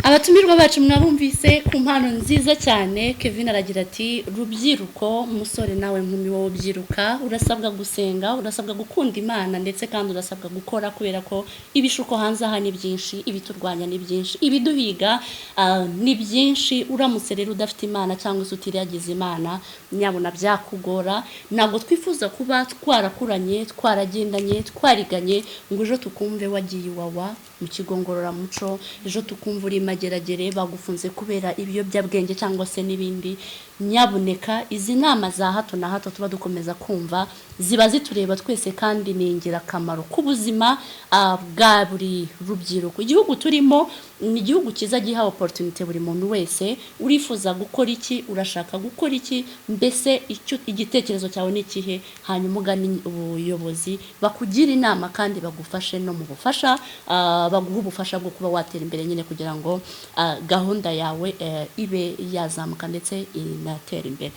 abatumirwa bacu mwabumvise ku mpano nziza cyane. Kevin aragira ati rubyiruko, umusore nawe nkumi wowe ubyiruka, urasabwa gusenga, urasabwa gukunda Imana, ndetse kandi urasabwa gukora, kubera ko ibishuko hanze aha ni byinshi, ibiturwanya ni byinshi, ibiduhiga ni byinshi. Uramutse rero udafite Imana cyangwa se utiragize Imana, nyabona byakugora. Ntabwo twifuza kuba twarakuranye, twaragendanye, twariganye ngo ejo tukumve wagiye iwawa mu kigo ngororamuco, ejo tukumva uri mageragere bagufunze kubera ibiyobyabwenge cyangwa se n'ibindi. Nyabuneka izi nama za hato na hato tuba dukomeza kumva ziba zitureba twese, kandi ni ingirakamaro ku buzima bwa buri rubyiruko. Igihugu turimo ni igihugu cyiza giha opportunity buri muntu wese. Urifuza gukora iki, urashaka gukora iki, mbese igitekerezo cyawe ni ikihe, hanyuma ugana ubuyobozi bakugira inama kandi bagufashe no mu bufasha, baguha ubufasha bwo kuba watera imbere nyine, kugira ngo gahunda yawe ibe yazamuka ndetse inatera imbere.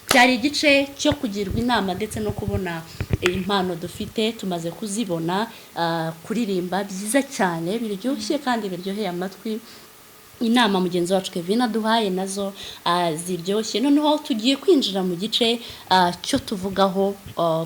Cyari igice cyo kugirwa inama ndetse no kubona impano dufite, tumaze kuzibona. Kuririmba byiza cyane, biryoshye kandi biryoheye amatwi. Inama mugenzi wacu Kevin aduhaye nazo ziryoshye. Noneho tugiye kwinjira mu gice cyo tuvugaho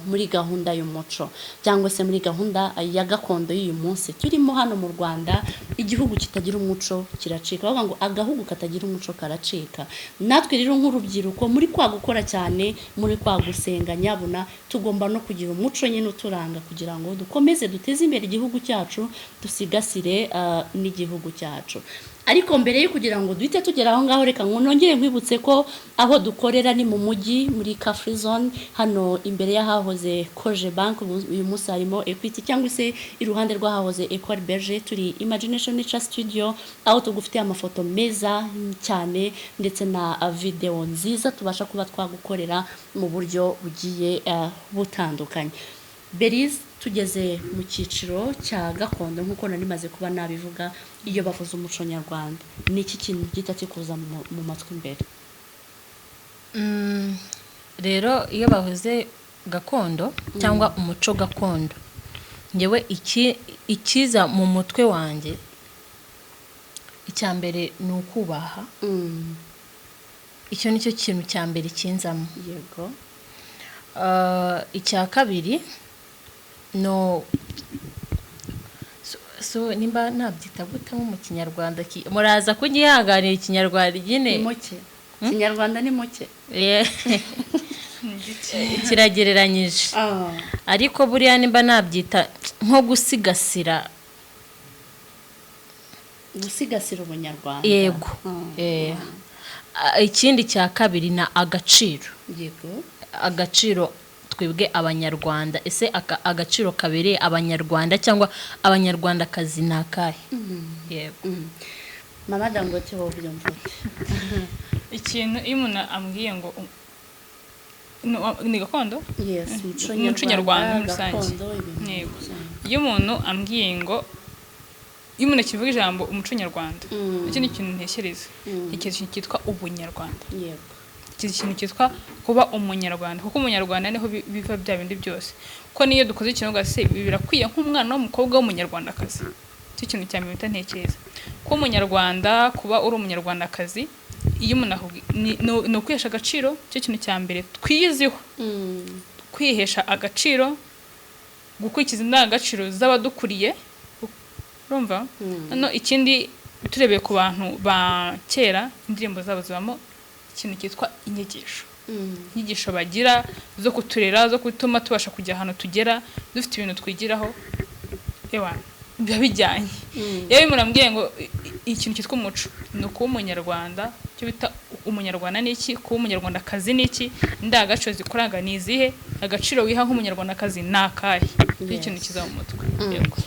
muri gahunda y'umuco, cyangwa se muri gahunda ya gakondo y'uyu munsi turimo hano mu Rwanda. Igihugu kitagira umuco kiracika, bavuga ngo agahugu katagira umuco karacika. Natwe rero nk'urubyiruko, muri kwa gukora cyane, muri kwa gusenga, nyabuna tugomba no kugira umuco nyine uturanga, kugira ngo dukomeze duteze imbere igihugu cyacu, dusigasire n'igihugu cyacu. Ariko mbere yo kugira ngo duhite tugera aho ngaho, reka nongere nkwibutse ko aho dukorera ni mu mujyi muri Car Free Zone, hano imbere y'ahahoze Koje Bank, uyu munsi harimo Equity, cyangwa se iruhande rw'ahahoze Ecole Berger. Turi Imagination Studio, aho tugufitiye amafoto meza cyane ndetse na video nziza tubasha kuba twagukorera mu buryo bugiye butandukanye. Beriz, tugeze mu cyiciro cya gakondo nk'uko nari maze kuba nabivuga. Iyo bavuze umuco nyarwanda, ni iki kintu gihita kikuza mu matwi imbere? Rero iyo bavuze gakondo cyangwa umuco gakondo, ngewe ikiza mu mutwe wanjye, icya mbere ni ukubaha. Icyo nicyo kintu cya mbere kinzamo. Yego. Icya kabiri no so nimba nabyita gute mu kinyarwanda, muraza kugihanganira ikinyarwanda nyine muke. Kinyarwanda ni muke. Kiragereranyije. Ariko buriya nimba nabyita nko gusigasira ubunyarwanda. Yego. Ikindi cya kabiri na agaciro. Yego. Agaciro twebwe abanyarwanda, ese agaciro kabereye abanyarwanda cyangwa abanyarwandakazi ni akahe? Yego. Mama Dangote wowe ubyumva ikintu iyo umuntu ambwiye ngo ni gakondo? Yes, umuco nyarwanda muri rusange. Yego. Iyo umuntu ambwiye ngo, iyo umuntu akivuga ijambo umuco nyarwanda, icyo ni ikintu ntekereza, ikintu cyitwa ubunyarwanda. Yego. Ikintu cyitwa kuba umunyarwanda, kuko umunyarwanda niho biva bya bindi byose. Ko niyo dukoze ikintu gase birakwiye nk'umwana w'umukobwa w'umunyarwandakazi. Icyo kintu cya mbere ntekereza ko umunyarwanda, kuba uri umunyarwandakazi, iyo umuntu no kwihesha agaciro. Icyo kintu cya mbere twiyiziho, kwihesha agaciro, gukurikiza indangagaciro z'abadukuriye. Urumva? No ikindi turebeye ku bantu ba kera, indirimbo zabo zibamo ikintu cyitwa inyigisho. Inyigisho bagira zo kuturera, zo gutuma tubasha kujya ahantu tugera, dufite ibintu twigiraho. Ewa biba bijyanye. Yewe murambwiye ngo ikintu cyitwa umuco ni ukuba umunyarwanda. Cyo bita umunyarwanda ni iki, kuba umunyarwandakazi ni iki, indangagaciro zikuranga ni izihe, agaciro wiha nk'umunyarwandakazi ni akahe. Ikintu kiza mu mutwe. Yego.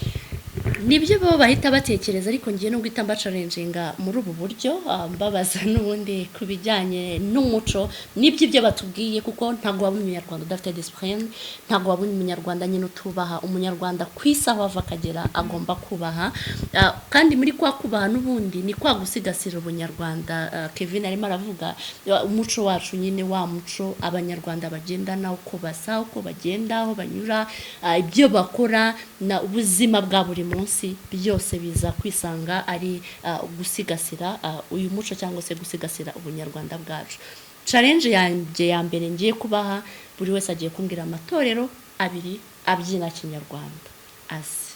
Nibyo bo bahita batekereza, ariko ngiye no guhita mbacalenjinga muri ubu buryo, mbabaza n'ubundi ku bijyanye n'umuco. Nibyo ibyo batubwiye, kuko ntago waba umunyarwanda udafite discipline, ntago waba umunyarwanda nyine utubaha. Umunyarwanda ku isi aho ava akagera agomba kubaha, kandi muri kwa kubaha n'ubundi ni kwa gusigasira ubunyarwanda. Kevin arimo aravuga umuco wacu nyine, wa muco abanyarwanda bagendana, uko basa, uko bagenda, aho banyura, ibyo bakora, na ubuzima bwa buri munsi. isi byose biza kwisanga ari gusigasira uyu muco cyangwa se gusigasira ubunyarwanda bwacu. Challenge yanjye ya mbere ngiye kubaha, buri wese agiye kumbwira amatorero abiri abyina kinyarwanda azi.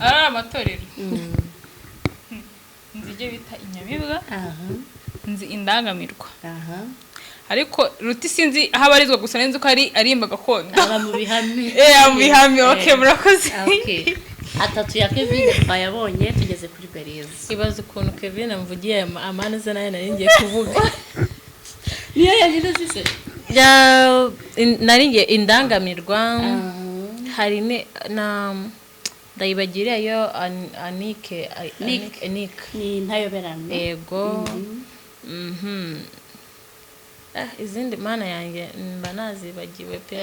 ari amatorero nzi ibyo bita inyamibwa, nzi indangamirwa, ariko ruti sinzi aho abarizwa, gusa nzi ko arimba gakondo aba mu bihame. mu bihame. Okay, murakoze. Okay, atatu ya Kevin twayabonye, tugeze kuri Berize. ibaze ukuntu Kevin amvugiye amana ze nayo nari ngiye kuvuga. Niyo yagize sise nari ngiye indangamirwa, hari na ndayibagiriye yo Anike ni ntayoberana. Yego. Izindi mana yanjye mba nazibagiwe pe.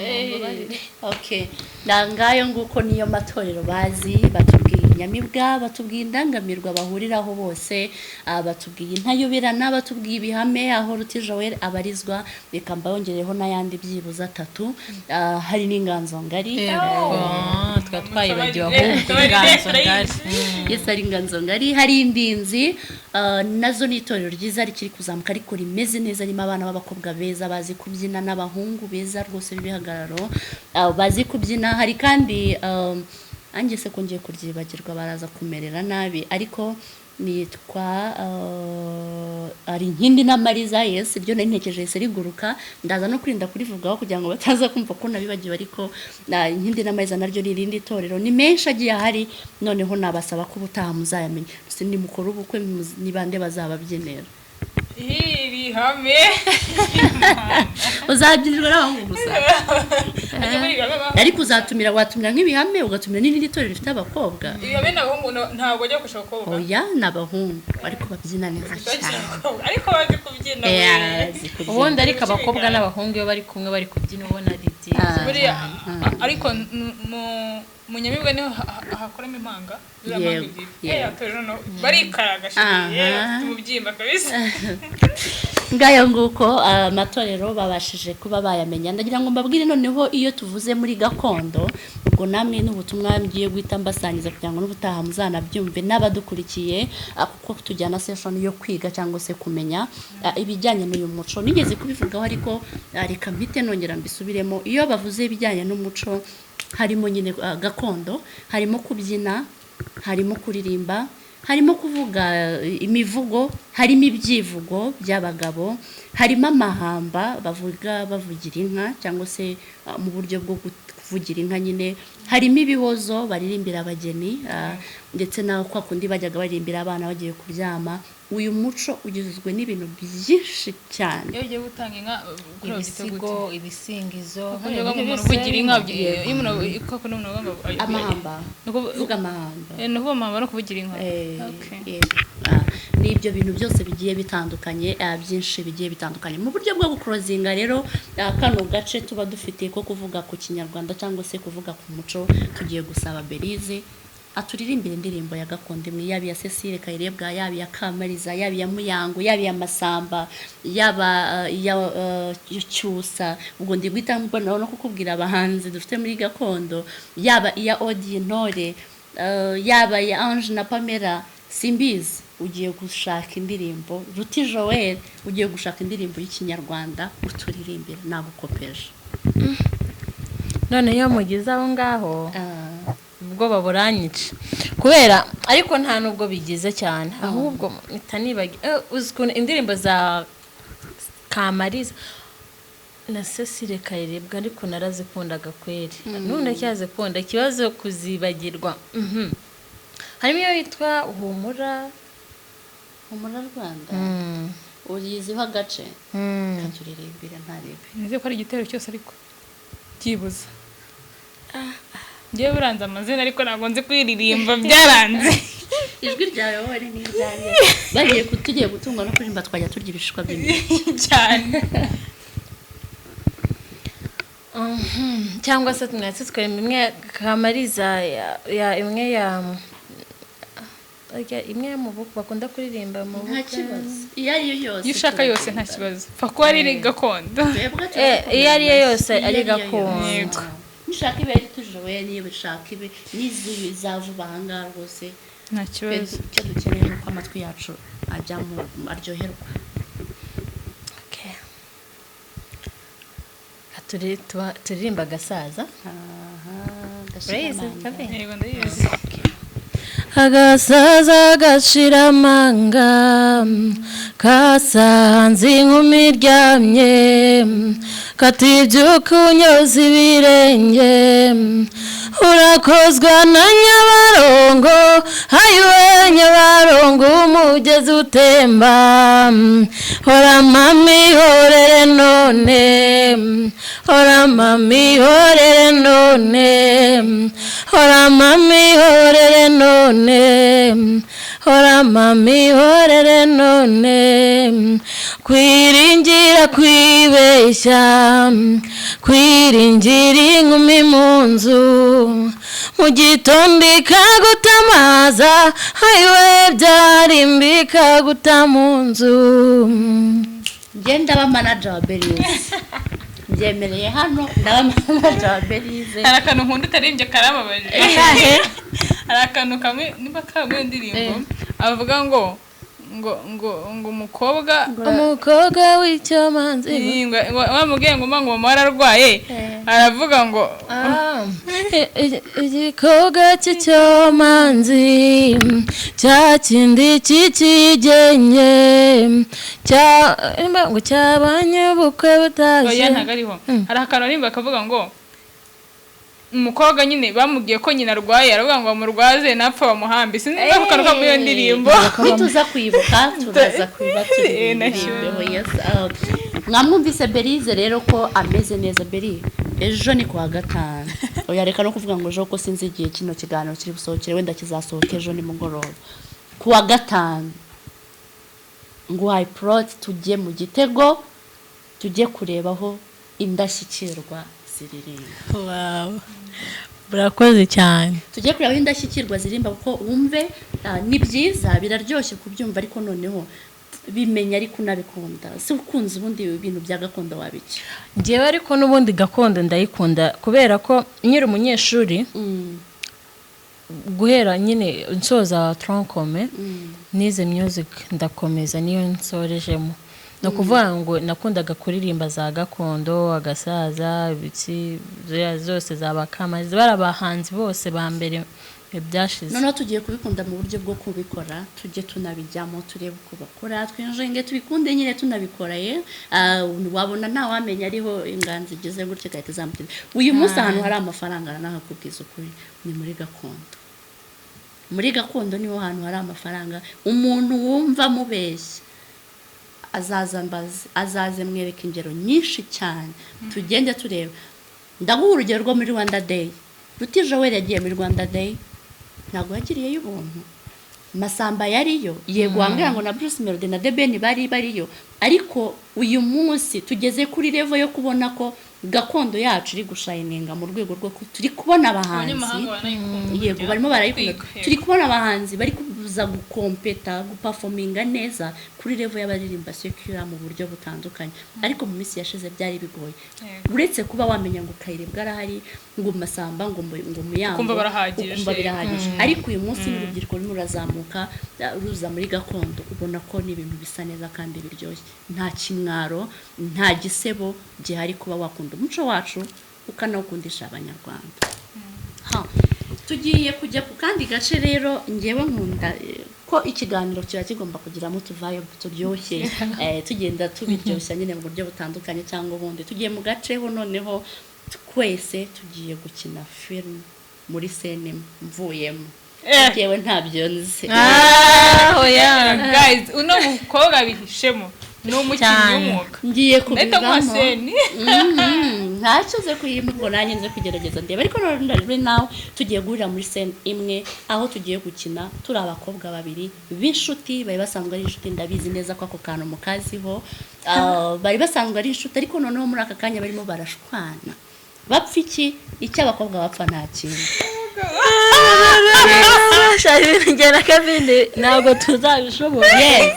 Okay, nangayo nguko niyo matorero bazi, batubwiye inyamibwa, batubwiye indangamirwa bahuriraho bose, batubwiye intayoberana, batubwiye ibihame aho Ruti Joel abarizwa, reka mbongereho n'ayandi byibuza 3. Hari n'inganzo ngari. Twayibagiwe ahubwo inganzo ngari. Yes, hari inganzo ngari, hari indinzi, nazo ni itorero ryiza rikiri kuzamuka ariko rimeze neza, rimo abana b'abakobwa beza bazi kubyina n'abahungu beza rwose b'ibihagararo bazi kubyina. Hari kandi ange se ko ngiye kuryibagirwa baraza kumerera nabi, ariko nitwa ari Nkindi na Mariza. Yes, ibyo nari ntekereje se riguruka, ndaza no kurinda kurivugaho kugira ngo bataza kumva ko nabibagiwe, ariko Nkindi na Mariza naryo ni irindi torero. Ni menshi agiye ahari, noneho nabasaba ko ubutaha muzayamenya. Sindi mukora ubukwe ni bande bazababyinera ibihame. Uzabyinirwa n'abahungu gusa, ariko uzatumira, watumira nk'ibihame ugatumira n'irindi torero rifite abakobwa. Ibihame n'abahungu ntabwo bajya gushaka abakobwa. Oya, n'abahungu ariko babyina neza cyane, ariko bazi kubyina. Ubundi ariko abakobwa n'abahungu iyo bari kumwe bari kubyina ubona ari byiza. Buriya ariko mu nyamibwa niho hakoramo impanga. Barikaraga mubyimba kabisa. Ngayo nguko amatorero babashije kuba bayamenya. Ndagira ngo mbabwire noneho iyo tuvuze muri gakondo, ubwo namwe n'ubutumwa ngiye guhita mbasangiza kugira ngo n'ubutaha muzanabyumve n'abadukurikiye, kuko tujyana session yo kwiga cyangwa se kumenya ibijyanye n'uyu muco. Nigeze kubivugaho ariko reka mpite nongera mbisubiremo. Iyo bavuze ibijyanye n'umuco, harimo nyine gakondo, harimo kubyina, harimo kuririmba, harimo kuvuga imivugo, harimo ibyivugo by'abagabo, harimo amahamba bavugira inka cyangwa se mu buryo bwo kuvugira inka nyine, harimo ibihozo baririmbira abageni, ndetse na kwa kundi bajyaga baririmbira abana bagiye kuryama. Uyu muco ugizwe n'ibintu byinshi cyane. Iyo ugiye gutanga inka ibisigo, ibisingizo, uvugira inka, iyo umuntu ikoko n'umuntu amahamba, kuvuga amahamba, no kuvugira inka. Ni ibyo bintu byose bigiye bitandukanye, byinshi bigiye bitandukanye. Mu buryo bwo gucrosinga rero kano gace tuba dufite ko kuvuga ku kinyarwanda cyangwa se kuvuga ku muco, tugiye gusaba Berize aturirimbira indirimbo ya gakondo imwe, yaba iya Cecile Kayirebwa, yaba iya Kamariza, yaba iya Muyango, yaba iya Masamba, yaba iya Cyusa. Ubwo ndi guhita mbona no kukubwira abahanzi dufite muri gakondo, yaba iya Odi Ntore, yaba iya Ange na Pamela. Simbizi ugiye gushaka indirimbo, Ruti Joel ugiye gushaka indirimbo y'ikinyarwanda uturirimbira, nagukopeje. None iyo mugize aho ngaho ubwoba buranyica, kubera ariko nta nubwo bigize cyane, ahubwo mitanibagiye uzikuna indirimbo za Kamariza na Cecile Kayirebwa, ariko narazikundaga kweri. None cyazikunda, ikibazo kuzibagirwa. Harimo iyo yitwa Humura Rwanda, uyiziho agace katuririmbira ntarebe. Nize ko ari igitero cyose ariko byibuza. Ngiye buranze amazina ariko ntabwo nzi kwiririmba, byaranze. Ijwi ryawe wowe ni ryari bagiye tugiye gutungwa no kuririmba, twajya turya ibishishwa by'imyembe cyane. Cyangwa se tunatse twemwe imwe Kamariza imwe mu buku bakunda kuririmba mu buku. Nta kibazo, iyo ari yo yose, iyo ushaka yose nta kibazo, fa ko ari gakondo. Iyo ari yo yose ari gakondo. nishaka ibe tujoye niyo bishaka ibe nizi zavuba ahangaha rwose nta kibazo icyo dukeneye nuko amatwi yacu ajya mu aryoherwa. Okay. Turirimba agasaza. yego ndayizi Agasaza gashira amanga kasanze inkumi iryamye katibyuka unyoza ibirenge urakozwa na Nyabarongo hayiwe Nyabarongo umugezi utemba hora mami horere none hora mami horere none hora mami horere none hora mami horere none kwiringira kwibeshya kwiringira inkumi mu nzu mu gitondo ikagutamaza hayiwe byarimbika guta mu nzu. Ngenda ba manager wa Belize byemereye hano ndaba manager wa Belize. hari akantu nkunda utarimbye karababaje hari akantu kamwe niba kamwe ndirimbo avuga ngo umukobwa w'icyomanzi wamubwiye ngo mama wararwaye aravuga ngo igikobwa cy'icyomanzi cya kindi cy'ikigenye ngo cyabanye ubukwe butaje oya ntago ariho hari akantu arimba akavuga ngo umukobwa nyine bamubwiye ko nyina arwaye aravuga ngo bamurwaze napfa bamuhambe sinzi ko akantu ka muri ndirimbo tuza kwibuka turaza kwibatura yes mwamwumvise Belize rero ko ameze neza. Beli ejo ni kuwa gatanu oya reka no kuvuga ngo ejo ko sinzi igihe kino kiganiro kiri busohokere wenda kizasohoka ejo ni mugoroba kuwa gatanu ngo I plot tujye mu Gitego tujye kurebaho indashyikirwa ziririmba. Wow. Burakoze cyane. Tujye kureba indashyikirwa zirimba kuko wumve ni byiza biraryoshye kubyumva ariko noneho bimenya ariko nabikunda si ukunze ubundi ibintu bya gakondo wabiki. Ngewe ariko n'ubundi gakondo ndayikunda kubera ko nyiri umunyeshuri guhera nyine nsoza troncome nize music ndakomeza niyo nsorejemo no kuvuga ngo nakundaga kuririmba za gakondo agasaza ibiki zose zabakamazi barabahanzi bose ba mbere byashize. Noneho tugiye kubikunda mu buryo bwo kubikora tujye tunabijyamo turebe uko bakora twinjenge tubikunde nyine tunabikora wabona nta wamenya ariho inganzi igeze gutya gahita zamutira uyu munsi ahantu hari amafaranga nakakubwiza ukuri ni muri gakondo. Muri gakondo niho hantu hari amafaranga umuntu wumva mubeshya azaze mwereka ingero nyinshi cyane tugende tureba. Ndaguha urugero rwo muri Rwanda Day. T JOJO yagiye muri Rwanda Day ntabwo yagiriyeyo ubuntu. Masamba yariyo yego wambwira ngo na Bruce Melody na The Ben bariyo ariko uyu munsi tugeze kuri level yo kubona ko gakondo yacu iri gushayininga mu rwego rwo turi kubona abahanzi yego barimo barayikunda turi kubona abahanzi bari kuza gukompeta guperforminga neza kuri level y'abaririmba secure mu buryo butandukanye ariko mu minsi yashize byari bigoye uretse kuba wamenya ngo Kayirebwa arahari ngo Masamba ngo Muyango kumva birahagije ariko uyu munsi n'urubyiruko rurimo rurazamuka ruza muri gakondo ubona ko ni ibintu bisa neza kandi biryoshye nta kimwaro nta gisebo gihari kuba wakunda umuco wacu ukanawukundisha abanyarwanda. Tugiye kujya ku kandi gace rero ngewe nkunda ko ikiganiro kiba kigomba kugiramo tuvayo turyoshye tugenda tubiryoshya nyine mu buryo butandukanye cyangwa ubundi tugiye mu gace ho noneho twese tugiye gukina film muri cinema mvuyemo ngewe ntabyo nzi. Guys uno mukobwa bihishemo no mukinnyi w'umwuga ngiye kubigamo ntacyo ze kuyimubwo nanjye nze kugerageza ndeba ariko right now tugiye guhurira muri scene imwe aho tugiye gukina turi abakobwa babiri b'inshuti bari basanzwe ari inshuti ndabizi neza ko ako kantu mukaziho bari basanzwe ari inshuti ariko noneho muri aka kanya barimo barashwana bapfa iki abakobwa bapfa nta kintu shari ngera Kevin ntabwo tuzabishobora. Yes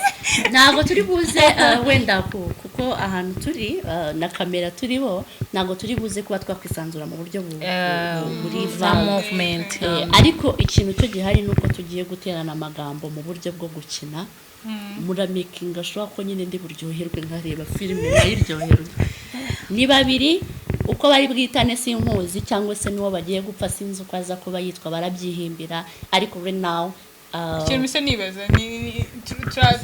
ntabwo turi buze wenda kuko ahantu turi na kamera turiho ntabwo turi buze kuba twakwisanzura mu buryo muri movement ariko ikintu cyo gihari nuko tugiye guterana amagambo mu buryo bwo gukina muramakinga ashobora ko nyine ndi buryoherwe nkareba filime nayiryoherwe ni babiri uko bari bwitane sinkuzi cyangwa se niwo bagiye gupfa sinzi uko aza kuba yitwa barabyihimbira ariko right now ikintu mise nibaza ni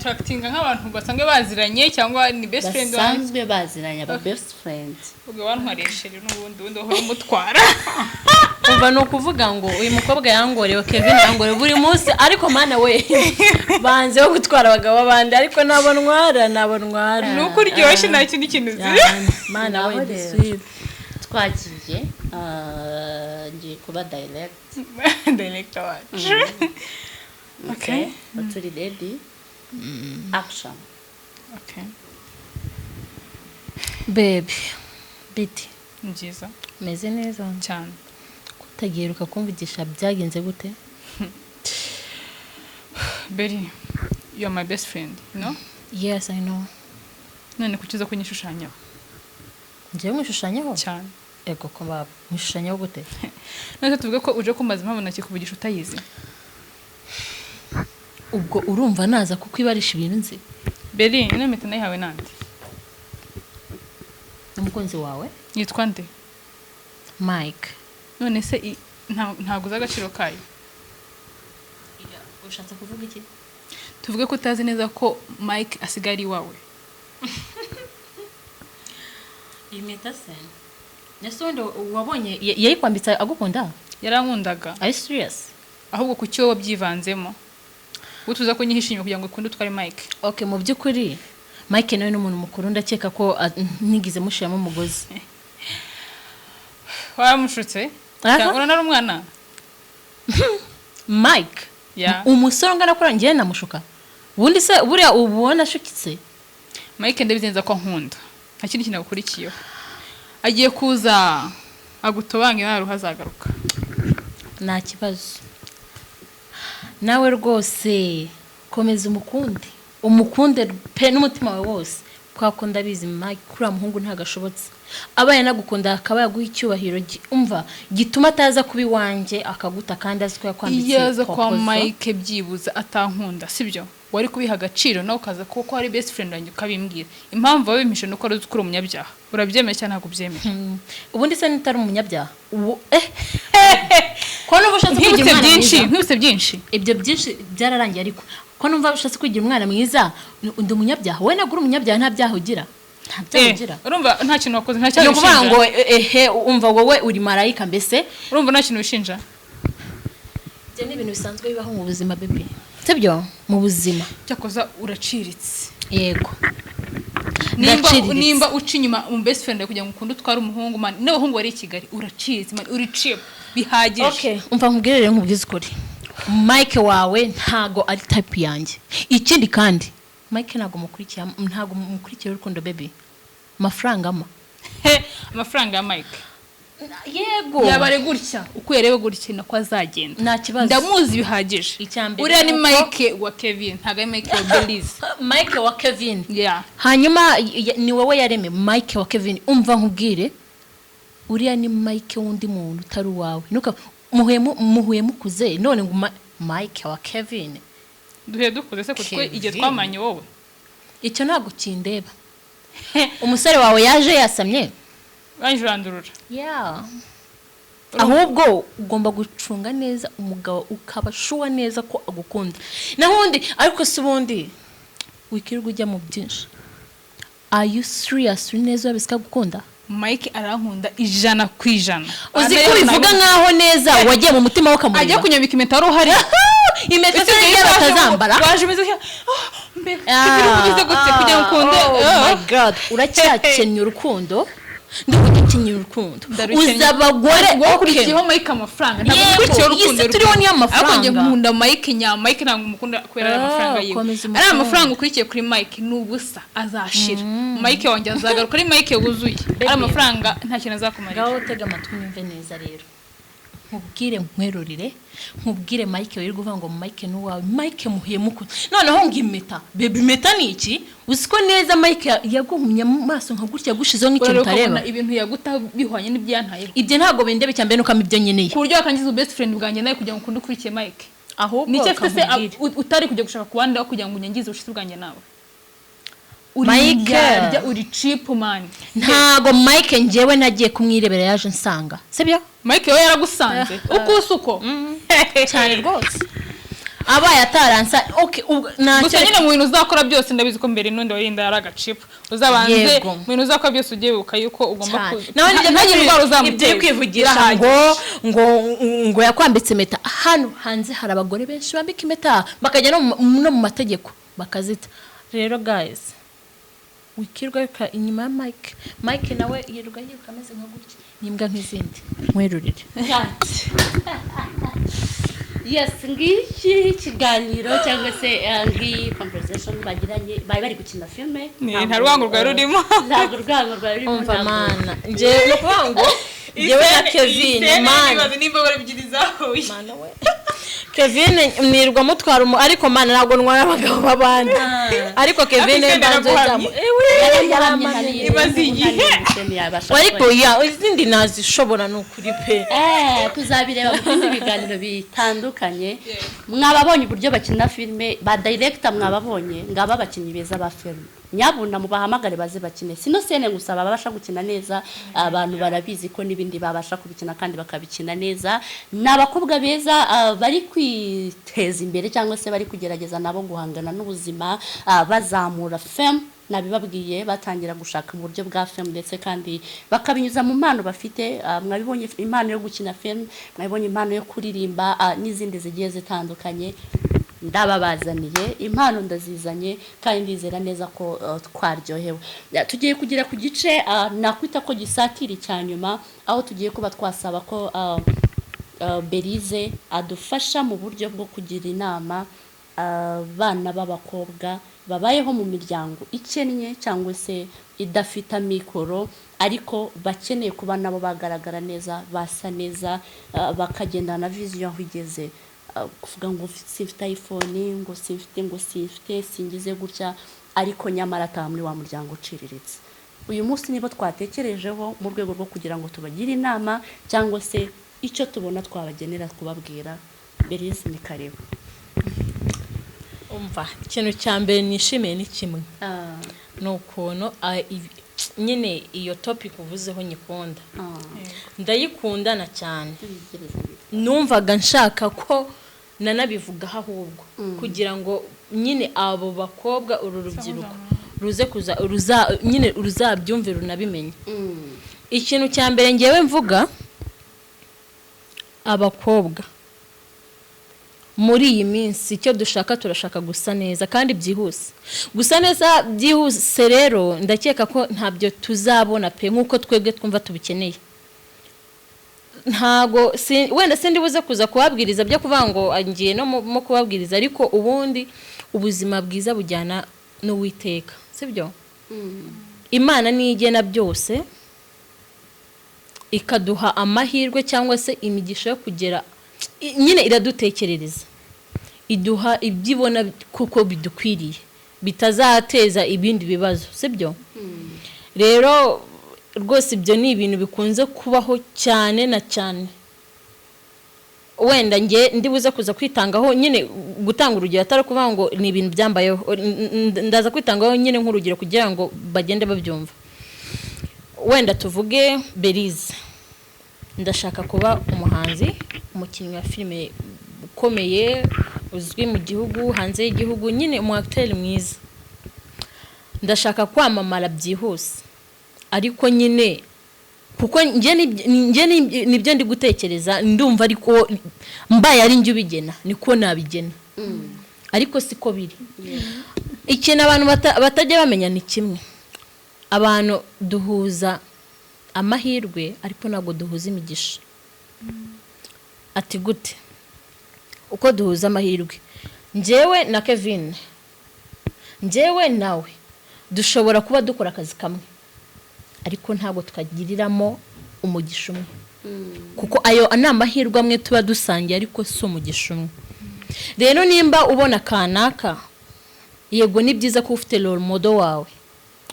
tractinga nk'abantu basanzwe baziranye cyangwa ni best friend basanzwe baziranye aba best friend ubwo wantwareshere n'ubundi uhora umutwara umva no kuvuga ngo uyu mukobwa yangorewe Kevin yangorewe buri munsi ariko mana we banze wo gutwara abagabo abandi ariko nabonwara nuko uryoshye nta kindi kintu mana we sweet twagiye ngiye kuba director wacu okay turi ready action okay baby biti nziza meze neza cyane kutagiruka kumvugisha byagenze gute Beri you are my best friend no yes I know none kukiza kunyishushanyaho nje mwishushanyaho cyane ego ko baba mwishushanyaho gute none tuvuge ko uje kumaza impamvu nakikuvugisha utayizi ubwo urumva naza kuko ibarisha ibintu nzi Beri ino mpeta nayihawe nande umukunzi wawe yitwa nde Mike none se ntago z'agaciro kayo ushatse kuvuga iki tuvuge ko utazi neza ko Mike asigari wawe impeta se nesondo wabonye yayikwambitse agukunda yarankundaga are you serious ahubwo kuki wowe byivanzemo utuza ko nyihishimye kugira ngo ukunde twari Mike okay mu byukuri Mike nawe n'umuntu mukuru ndakeka ko ntigize mushiramo umugozi waramushutse cyangwa nari umwana Mike umusore ngana ko ngiye namushuka ubundi se buriya ubona ashukitse Mike ndabizenza ko nkunda nta kindi kintu gukurikiyeho agiye kuza agutobanga nawe ruhazagaruka nta kibazo nawe rwose komeza umukunde pe n'umutima wawe wose kwakunda bizi Mike kuri muhungu ntagashobotse abaye nagukunda akaba yaguha icyubahiro umva gituma ataza kubi wanje akaguta kandi aziko yakwambitse yaza kwa Mike byibuza atankunda sibyo wari kubiha agaciro nawe ukaza kuko ari best friend wanjye ukabimbwira impamvu wabimishe nuko ari ukuri umunyabyaha urabyemeye cyane ntabwo byemeye ubundi se nitari umunyabyaha ko n'ubushatse kugira nkibutse byinshi ibyo byinshi byararangiye ariko ko numva bushatse kugira umwana mwiza undi umunyabyaha we nagura umunyabyaha nta byaha ugira urumva nta kintu wakoze nta cyari ushinja ngo umva wowe uri marayika mbese urumva nta kintu ushinja byo ni ibintu bisanzwe bibaho mu buzima bebe sibyo mu buzima cyakoza uraciritse yego nimba uca inyuma mu best friend kugira ngo ukunde utware umuhungu man n'abahungu bari i Kigali uraciritse man uriciye bihagije okay umva nkubwirere nkubwize ukuri Mike wawe ntago ari type yanjye ikindi kandi Mike ntago mukurikiye urukundo baby amafaranga amafaranga ya Mike yego yabare gutya uko yarewe gutya nako azagenda nta kibazo ndamuzi bihagije uriya ni Mike wa Kevin ntago ari Mike wa Belize Mike wa Kevin yeah hanyuma ni wowe yareme Mike wa Kevin umva nkubwire uriya ni Mike wundi muntu utari wawe nuka muhuye mukuze none ngo Mike wa Kevin dukuze se kutwe igihe twamanye wowe icyo ntago kindeba umusore wawe yaje yasamye banjurandurura yeah ahubwo ugomba gucunga neza umugabo ukabashuwa neza ko agukunda nahundi ariko subundi wikirwa ujya mu byinshi are you serious neza wabisika gukunda Mike arankunda 100%. Uzi ko bivuga nkaho neza wagiye mu mutima wo kamurira. Ajya kunyambika impeta ruhari. Impeta se y'abatazambara. Waje umeze gute kugira ukunde. Oh my god, uracyakennye urukundo. Ndikugikinye urukundo. Uzabagore wakurikiyeho Mike amafaranga. Ntabwo ukurikiyeho urukundo. Turiho ni amafaranga. Ariko nkunda Mike nya Mike ntabwo umukunda kubera amafaranga yiwe. Ari amafaranga ukurikiye kuri Mike nubusa azashira. Mike wanjye azagaruka kuri Mike wuzuye. Ari amafaranga nta kintu azakumarira. Gaho tega amatwi nyumve neza rero. nkubwire nkwerurire nkubwire Mike wirirwa uvuga ngo Mike nuwawe Mike muhemuko noneho ngimeta baby meta ni iki uziko neza Mike yaguhumye mu maso nka gutya gushizo nk'ikintu utareba ibintu yaguta bihwanye n'ibyantaye ibyo ntago bindebe cyambe nuko amibyo nyeneye ku buryo akangiza best friend bwanjye nawe kugira ngo ukunde ukurikiye Mike ahubwo ni cyafite se utari kujya gushaka kubandi kugira ngo unyangize ubushitsi bwanjye nawe Mike uri cheap man ntago Mike njyewe nagiye kumwirebera yaje nsanga sibyo Mike we yaragusanze uko cyane rwose abaye ataransa okay gusa nyine mu bintu uzakora byose ndabizi ko mbere n'undi warinda yaragacip uzabanze mu bintu uzakora byose ugiye ukayuko ugomba nawe ntagira indwara uzamuteye kwivugisha ngo yakwambitse meta hano hanze hari abagore benshi bambika impeta bakajya no mu mategeko bakazita rero guys wikirwa inyuma ya Mike nawe yiruga yiruka ameze nka gutya nimbwa nk'izindi nkwerurire yes ngiki kiganiro cyangwa se ngi conversation bagiranye bari gukina filme nta rwango rwarurimo umva mana nje no kubango jewe na Kevin mana nimba bari bigirizaho mana we Kevin nirwa mutwara ariko mana ntabwo ntwara abagabo babandi ariko Kevin mbanze zamu ariko ya izindi nazishobora n'ukuri pe tuzabireba mu bindi biganiro bitandukanye mwababonye uburyo bakina filme ba director mwababonye ngaba bakinyi beza ba filme nyabuna mubahamagare baze bakine sino sene gusaba babasha gukina neza abantu barabizi ko nibindi babasha kubikina kandi bakabikina neza n'abakobwa beza bari kwiteza imbere cyangwa se bari kugerageza nabo guhangana n'ubuzima bazamura femme nabibabwiye batangira gushaka mu buryo bwa film ndetse kandi bakabinyuza mu mpano bafite mwabibonye impano yo gukina film mwabibonye impano yo kuririmba n'izindi zigiye zitandukanye ndababazaniye impano ndazizanye kandi ndizera neza ko twaryohewe tugiye kugira ku gice nakwita ko gisatira cyanyuma aho tugiye kuba twasaba ko Berize adufasha mu buryo bwo kugira inama abana b'abakobwa babayeho mu miryango ikennye cyangwa se idafite amikoro ariko bakeneye kuba nabo bagaragara neza basa neza bakagendana na vision aho igeze kuvuga ngo sifite iPhone ngo sifite singize gutya ariko nyamara ata muri wa muryango uciriritse uyu munsi nibo twatekerejeho mu rwego rwo kugira ngo tubagire inama cyangwa se icyo tubona twabagenera kubabwira Berize ni karibu umva ikintu cyambere nishimiye ni kimwe nukuntu nyine iyo topic uvuzeho nyikunda ndayikundana cyane numvaga nshaka ko nanabivugaho ahubwo kugira ngo nyine abo bakobwa uru rubyiruko ruze nyine ruzabyumve runabimenye ikintu cyambere ngewe mvuga abakobwa muri iyi minsi icyo dushaka turashaka gusa neza kandi byihuse gusa neza byihuse rero ndakeka ko ntabyo tuzabona pe nkuko twebwe twumva tubikeneye ntago wenda sindi buze kuza kubabwiriza byo kuvuga ngo ngiye no mu kubabwiriza ariko ubundi ubuzima bwiza bujyana n'Uwiteka sibyo Imana nigena byose ikaduha amahirwe cyangwa se imigisha yo kugera nyine iradutekerereza iduha ibyibona kuko bidukwiriye bitazateza ibindi bibazo sibyo rero rwose ibyo ni ibintu bikunze kubaho cyane na cyane wenda nge ndibuze kuza kwitangaho nyine gutanga urugero atari kuvuga ngo ni ibintu byambayeho ndaza kwitangaho nyine nk'urugero kugira ngo bagende babyumva wenda tuvuge Berize ndashaka kuba umuhanzi umukinnyi wa filime ukomeye uzwi mu gihugu hanze y'igihugu nyine umu acteur mwiza ndashaka kwamamara byihuse ariko nyine kuko nje nibyo ndi gutekereza ndumva ariko mbaye ari njye ubigena niko nabigena ariko siko biri ikintu abantu batajya bamenya ni kimwe abantu duhuza amahirwe ariko ntabwo duhuza imigisha ati gute uko duhuza amahirwe njyewe na Kevin njyewe nawe dushobora kuba dukora akazi kamwe ariko ntabwo tukagiriramo umugisha umwe kuko ayo ni amahirwe amwe tuba dusangiye ariko si umugisha umwe. Rero nimba ubona kanaka, yego ni byiza ko ufite role model wawe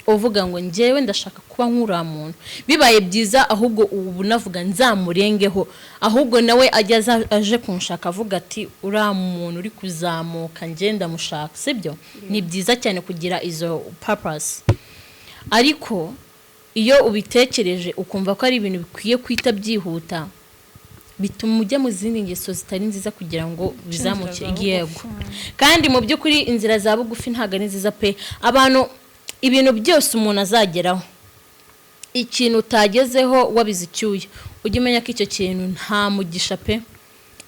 uvuga ngo njyewe ndashaka kuba nk'uriya muntu, bibaye byiza ahubwo ubu navuga nzamurengeho, ahubwo nawe ajya aje kunshaka avuga ati uriya muntu uri kuzamuka ngenda mushaka, sibyo? Ni byiza cyane kugira izo purpose, ariko iyo ubitekereje ukumva ko ari ibintu bikwiye kwita byihuta, bituma ujya mu zindi ngeso zitari nziza kugira ngo bizamuke. Yego, kandi mu by'ukuri inzira za bugufi ntabwo ari nziza pe. Abantu ibintu byose umuntu azageraho, ikintu utagezeho wabize icyuya, ujye umenya ko icyo kintu nta mugisha pe,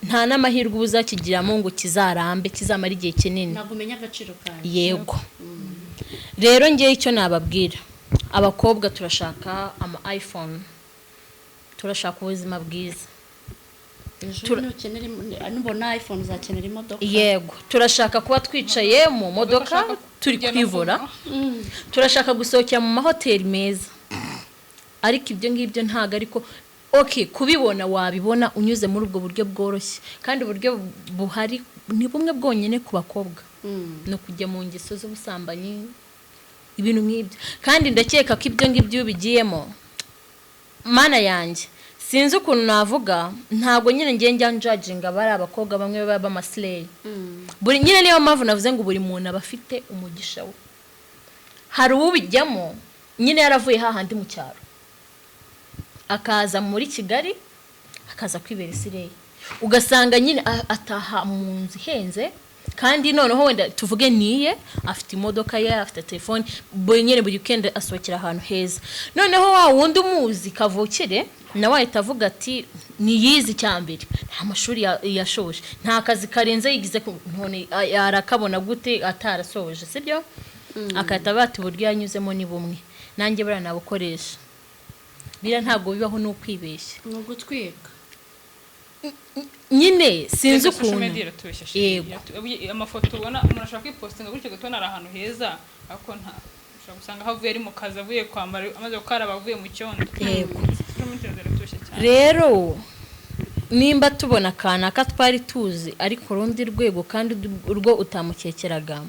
nta n'amahirwe uzakigiramo ngo kizarambe kizamara igihe kinini. ntabwo umenya agaciro kawe. Yego, rero ngewe icyo nababwira, abakobwa turashaka ama iPhone, turashaka ubuzima bwiza. Nubona iPhone uzakenera imodoka. Yego, turashaka kuba twicaye mu modoka turi kwivura, turashaka gusohokera mu mahoteli meza, ariko ibyo ngibyo ntago ariko kubibona wabibona unyuze muri ubwo buryo bworoshye, kandi uburyo buhari ni bumwe bwonyine ku bakobwa, no kujya mu ngeso z'ubusambanyi, ibintu nk'ibyo. Kandi ndakeka ko ibyo ngibyo bigiyemo, mana yanjye sinzi ukuntu navuga, ntago nyine njya njudginga bari abakobwa bamwe baba amaslay. Buri nyine niyo mpamvu navuze ngo buri muntu aba afite umugisha we. Hari ubijyamo nyine yaravuye hahandi mu cyaro, akaza muri Kigali, akaza kwibera slay, ugasanga nyine ataha mu nzu ihenze, kandi noneho wenda tuvuge niye afite imodoka ye, afite telefone, nyine buri weekend asohokera ahantu heza. Noneho wa wundi umuzi kavukire nawe ahita avuga ati niyizi cyambere, nta mashuri yashoje, nta kazi karenze yigize, none arakabona gute atarasoje, sibyo? Akahita bati uburyo yanyuzemo ni bumwe, nanjye bura nabukoresha. Bira ntabwo bibaho no kwibeshya, no gutwika nyine sinzi ukuntu. Yego, amafoto ubona umuntu ashaka kwipostinga gutyo gatona ari ahantu heza, ariko nta ushaka gusanga havuye ari mu kazi, avuye kwambara, amaze gukaraba, avuye mu cyondo. Yego, rero nimba tubona kanaka twari tuzi ariko rundi rwego kandi urwo utamukekeraga,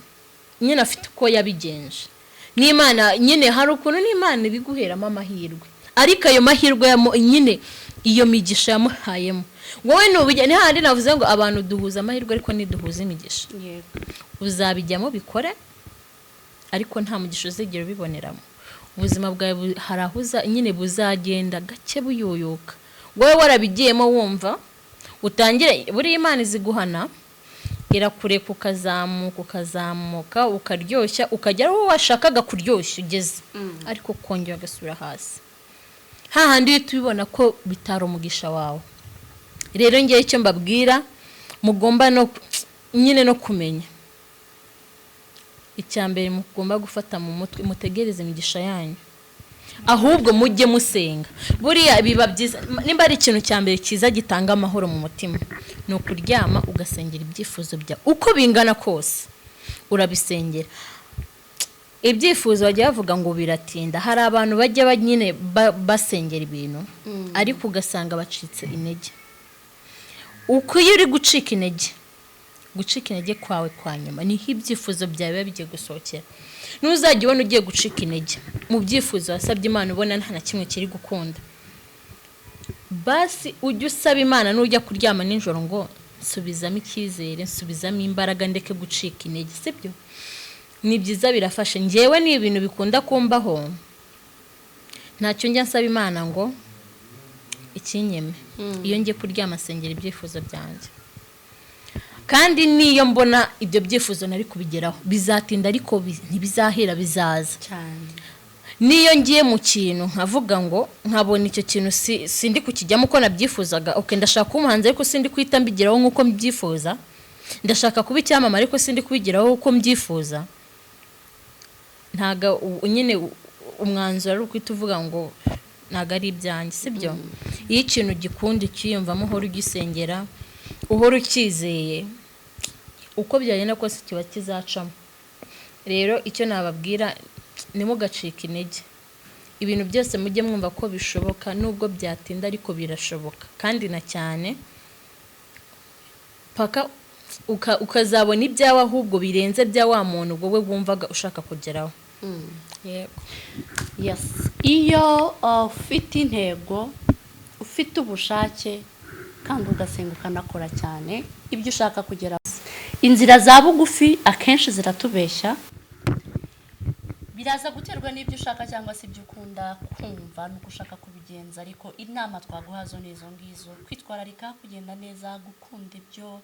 nyine afite uko yabigenje n'Imana. Nyine hari ukuntu n'Imana ibiguheramo amahirwe, ariko ayo mahirwe nyine iyo migisha yamuhayemo wowe n'ubijya. Ni handi navuze ngo abantu duhuza amahirwe ariko niduhuza imigisha. Yego, uzabijyamo bikore, ariko nta mugisha uzigera ubiboneramo. Ubuzima bwawe harahuza nyine buzagenda gake buyoyoka, wowe warabigiyemo wumva utangire. Buri Imana iziguhana, irakureka ukazamuka ukaryoshya, ukagera aho washakaga kuryoshya ugeze, ariko kongera ugasubira hasi, hahandi iyo tubibona ko bitari umugisha wawe. Rero ngiye icyo mbabwira, mugomba no nyine no kumenya icyambere, mugomba gufata mu mutwe, mutegereze imigisha yanyu, ahubwo mujye musenga. Buriya biba byiza nimba ari ikintu cyambere cyiza gitanga amahoro mu mutima, no kuryama ugasengera ibyifuzo bya uko bingana kose, urabisengera. Ibyifuzo bajya bavuga ngo biratinda, hari abantu bajya nyine basengera ibintu ariko ugasanga bacitse intege. Uko iyo uri gucika intege kwawe kwa nyuma niho ibyifuzo byawe biba bigiye gusohokera. Ntuzajya ubona ugiye gucika intege mu byifuzo wasabye Imana ubona nta na kimwe kiri gukunda, basi ujye usaba Imana n'ujya kuryama nijoro ngo nsubizamo icyizere, nsubizamo imbaraga, ndeke gucika intege, sibyo? Ni byiza, birafashe. Njyewe ni ibintu bikunda kumbaho, ntacyo njya nsaba Imana ngo ikinyeme. Iyo ngiye kuryama sengera ibyifuzo byanjye, kandi niyo mbona ibyo byifuzo nari kubigeraho bizatinda, ariko ntibizahera, bizaza cyane. Niyo ngiye mu kintu nkavuga ngo nkabona icyo kintu sindi kukijyamo uko nabyifuzaga, ndashaka umuhanzi ariko sindi kwita mbigeraho nk'uko mbyifuza, ndashaka kuba icyamamare ariko sindi kubigeraho uko mbyifuza, ntaga nyine umwanzuro ari ukwita uvuga ngo ntago ari ibyanjye, sibyo? Iyo ikintu gikunda ukiyumvamo, uhora ugisengera, uhora ukizeye, uko byagenda kose kiba kizacamo. Rero icyo nababwira, nimugacika intege. ibintu byose mujye mwumva ko bishoboka nubwo byatinda ariko birashoboka kandi na cyane paka ukazabona ibyawe ahubwo birenze bya wa muntu wowe wumvaga ushaka kugeraho. Yego. Yes. Iyo ufite intego, ufite ubushake kandi ugasenga ukanakora cyane ibyo ushaka kugeraho. Inzira za bugufi akenshi ziratubeshya. Biraza guterwa n'ibyo ushaka cyangwa se ibyo ukunda kumva nuko ushaka kubigenza, ariko inama twaguhazo nizo ngizo: kwitwararika, kugenda neza, gukunda ibyo,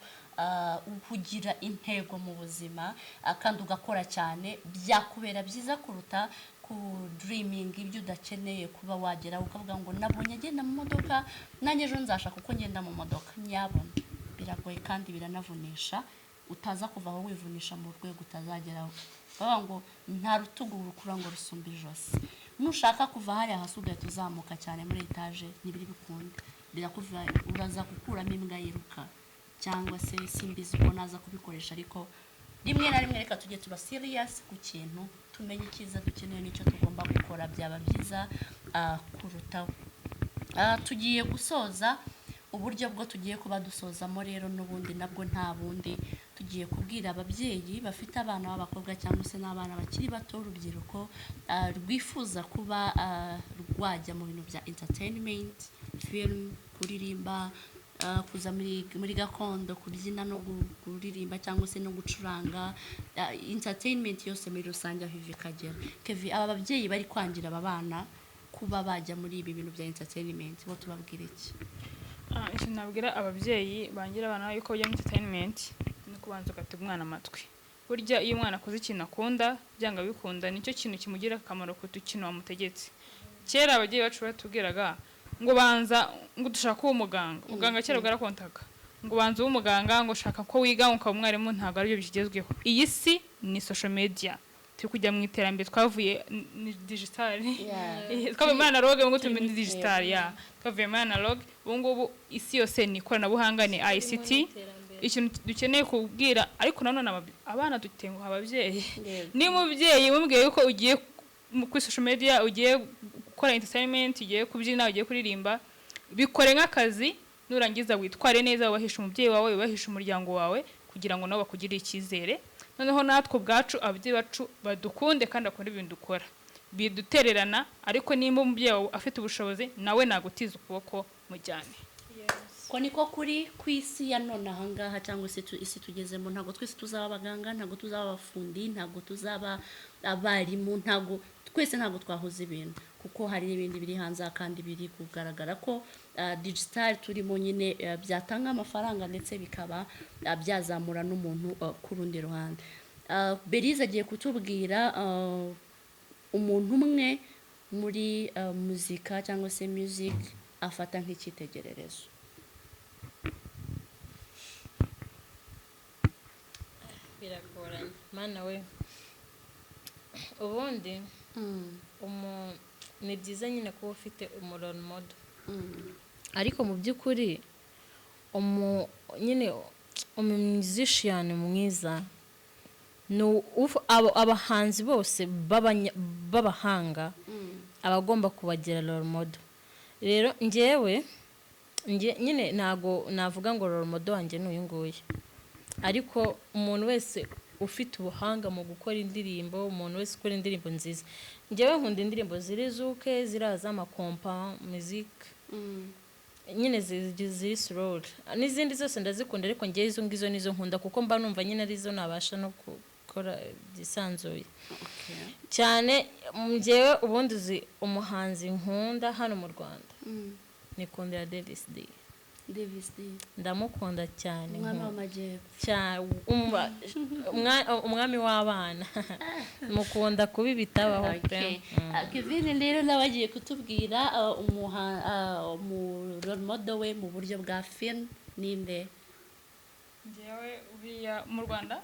kugira intego mu buzima kandi ugakora cyane, byakubera byiza kuruta ku dreaming ibyo udakeneye kuba wagera ukavuga ngo nabonye agenda mu modoka nanjye ejo nzashaka uko ngenda mu modoka. Nyabona biragoye kandi biranavunisha, utaza kuva aho wivunisha mu rwego utazageraho. Bavuga ngo nta rutugu rukura ngo rusumbe ijosi. Nushaka kuva hariya hasi ugahita uzamuka cyane muri etaje ntibiri bikunde, birakuva uraza gukuramo imbwa yiruka cyangwa se simbizi uko naza kubikoresha, ariko rimwe na rimwe reka tujye tuba serious ku kintu, tumenye icyiza dukeneye n'icyo tugomba gukora, byaba byiza kurutaho. Tugiye gusoza uburyo bwo tugiye kuba dusozamo rero, n'ubundi nabwo nta bundi, tugiye kubwira ababyeyi bafite abana b'abakobwa cyangwa se n'abana bakiri bato, urubyiruko rwifuza kuba rwajya mu bintu bya entertainment, film, kuririmba, kuza muri gakondo, kubyina no kuririmba cyangwa se no gucuranga, entertainment yose muri rusanjye aho ikagera. Kevi, aba babyeyi bari kwangira aba bana kuba bajya muri ibi bintu bya entertainment, bo tubabwira iki? Icyo nabwira ababyeyi bangira abana yuko bajya muri entertainment no kubanza ugatega umwana amatwi. Burya iyo umwana akoze ikintu akunda, byanga bikunda, nicyo kintu kimugira akamaro kuruta ikintu wamutegetse. Kera ababyeyi bacu batubwiraga ngo banza ngo dushaka kuba umuganga kera bwarakontaga ngo banza umuganga, ngo shaka ko wiga ngo ukaba umwarimu, ntabwo ari byo bigezweho. Iyi si ni social media, turi kujya mu iterambere, twavuye ni digital, twavuye muri analog ngo tumbe ni digital, twavuye muri analog, ubu ngubu isi yose ni ikoranabuhanga, ni ICT. Ikintu dukeneye kubwira, ariko nanone abana dutenguha ababyeyi. Ni mubyeyi mubwiye yuko ugiye kuri social media, ugiye gukora entertainment, ugiye kubyina, ugiye kuririmba, bikore nk'akazi, nurangiza witware neza, wahisha umubyeyi wawe, wahisha umuryango wawe, kugira ngo nabo bakugirire icyizere. Noneho natwe ubwacu ababyeyi bacu badukunde kandi akora ibintu dukora, bidutererana, ariko nimba umubyeyi afite ubushobozi nawe nagutiza ukuboko mujyane. Ko niko kuri ku isi ya none aha ngaha cyangwa se isi tugezemo. Ntabwo twese tuzaba abaganga, ntabwo tuzaba abafundi, ntabwo tuzaba abarimu, twese ntabwo twahuza ibintu, kuko hari n'ibindi biri hanze kandi biri kugaragara ko digital turimo nyine byatanga amafaranga ndetse bikaba byazamura n'umuntu ku rundi ruhande. Berize agiye kutubwira umuntu umwe muri muzika cyangwa se music afata nk'icyitegererezo. Biragoranye mana we, ubundi ni byiza nyine kuba ufite umuriro modo, ariko mu by'ukuri nyine musician mwiza abahanzi bose b'abahanga abagomba kubagira role model. Rero njyewe nyine ntago navuga ngo role model wanjye n'uyu nguyu, ariko umuntu wese ufite ubuhanga mu gukora indirimbo, umuntu wese ukora indirimbo nziza. Njyewe nkunda indirimbo ziri zuke, ziraza amakompa music, nyine ziri slow, n'izindi zose ndazikunda, ariko njyewe izo ngizo nizo nkunda kuko mba numva nyine arizo nabasha no gukora byisanzuye cyane. Njyewe ubundi uzi umuhanzi nkunda hano mu Rwanda, nikundira Davis D. Ndamukunda cyane, umwami w'abana, mukunda kubi bitabaho pe. Kevin rero nabagiye kutubwira role model we mu buryo bwa film ninde? Njyewe uriya mu Rwanda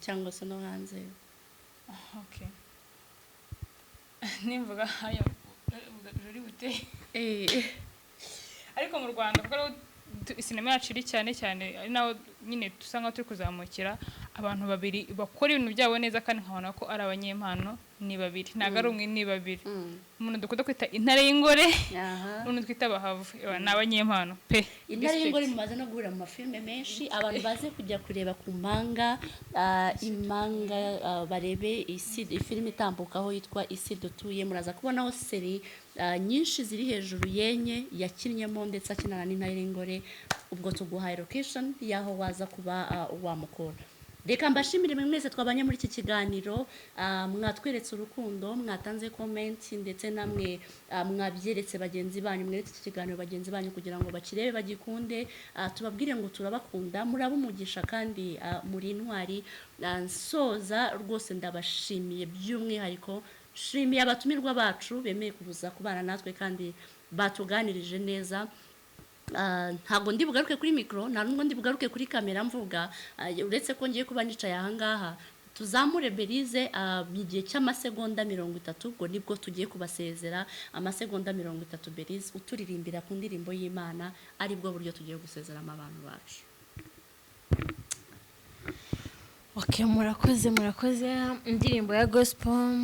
cyangwa se no hanze. Okay, nimvuga hayo juri bute, ariko mu Rwanda kuko sinema yacu iri cyane ari naho nyine dusanga turi kuzamukira, abantu babiri bakora ibintu byabo neza kandi nkabona ko ari abanyempano ni babiri ntago ari umwe ni babiri umuntu dukunda kwita intare y'ingore n'umuntu twita abahavu ni abanyempano pe intare y'ingore mumaze no guhura mu mafilme menshi abantu baze kujya kureba ku manga imanga barebe filime itambukaho yitwa isi dutuye muraza kubonaho seri nyinshi ziri hejuru yenye yakinnyemo ndetse akinana n'intare y'ingore ubwo tuguhaye location yaho waza kuba wamukora reka mbashimire mwese twabanye muri iki kiganiro mwatweretse urukundo mwatanze comment ndetse namwe mwabyeretse bagenzi banyu mweretse iki kiganiro bagenzi banyu kugira ngo bakirebe bagikunde tubabwire ngo turabakunda murabumugisha kandi muri intwari nsoza rwose ndabashimiye byumwihariko shimiye abatumirwa bacu bemeye kubuza kubana natwe kandi batuganirije neza ntabwo ndi bugaruke kuri mikoro nta nubwo ndi bugaruke kuri kamera mvuga uretse ko ngiye kuba nicaye ahangaha tuzamure berize mu gihe cy'amasegonda 30 ubwo nibwo tugiye kubasezera amasegonda 30 berize uturirimbira ku ndirimbo y'Imana aribwo buryo tugiye gusezeramo abantu bacu. Okay, murakoze indirimbo ya gospel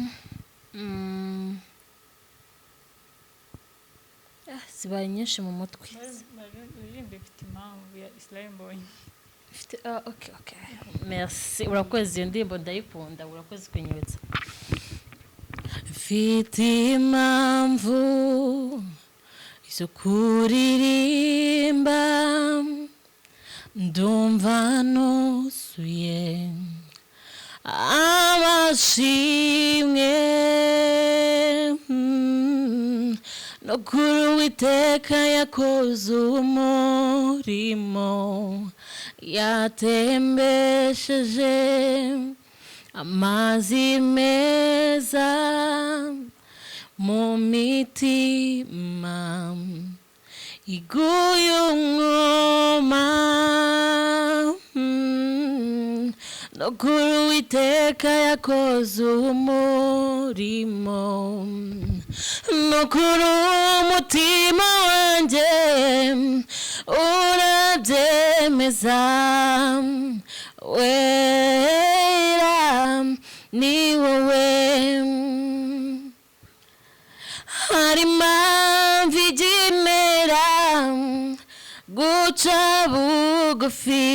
zibaye nyinshi mu mutwe bifite impamvu ya Israel Boy okay merci urakoze iyo ndirimbo ndayikunda urakoze kunyibutsa mfite impamvu izo kuririmba ndumva nuzuye amashimwe no kuri Uwiteka yakoze umurimo yatembesheje amazi meza mu mitima iguye umwuma no kuri Uwiteka yakoze umurimo no kuri umutima wanjye urabyemeza wera ni wowe hari impamvu igimera guca bugufi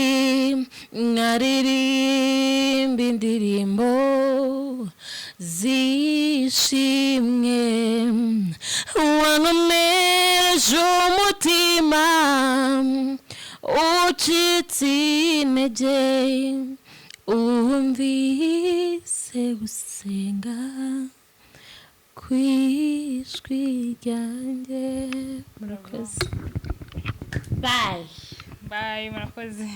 nkaririmba indirimbo zishimwe wankomereje umutima ucitse intege wumvise gusenga kw'ijwi ryanjye murakoze bye murakoze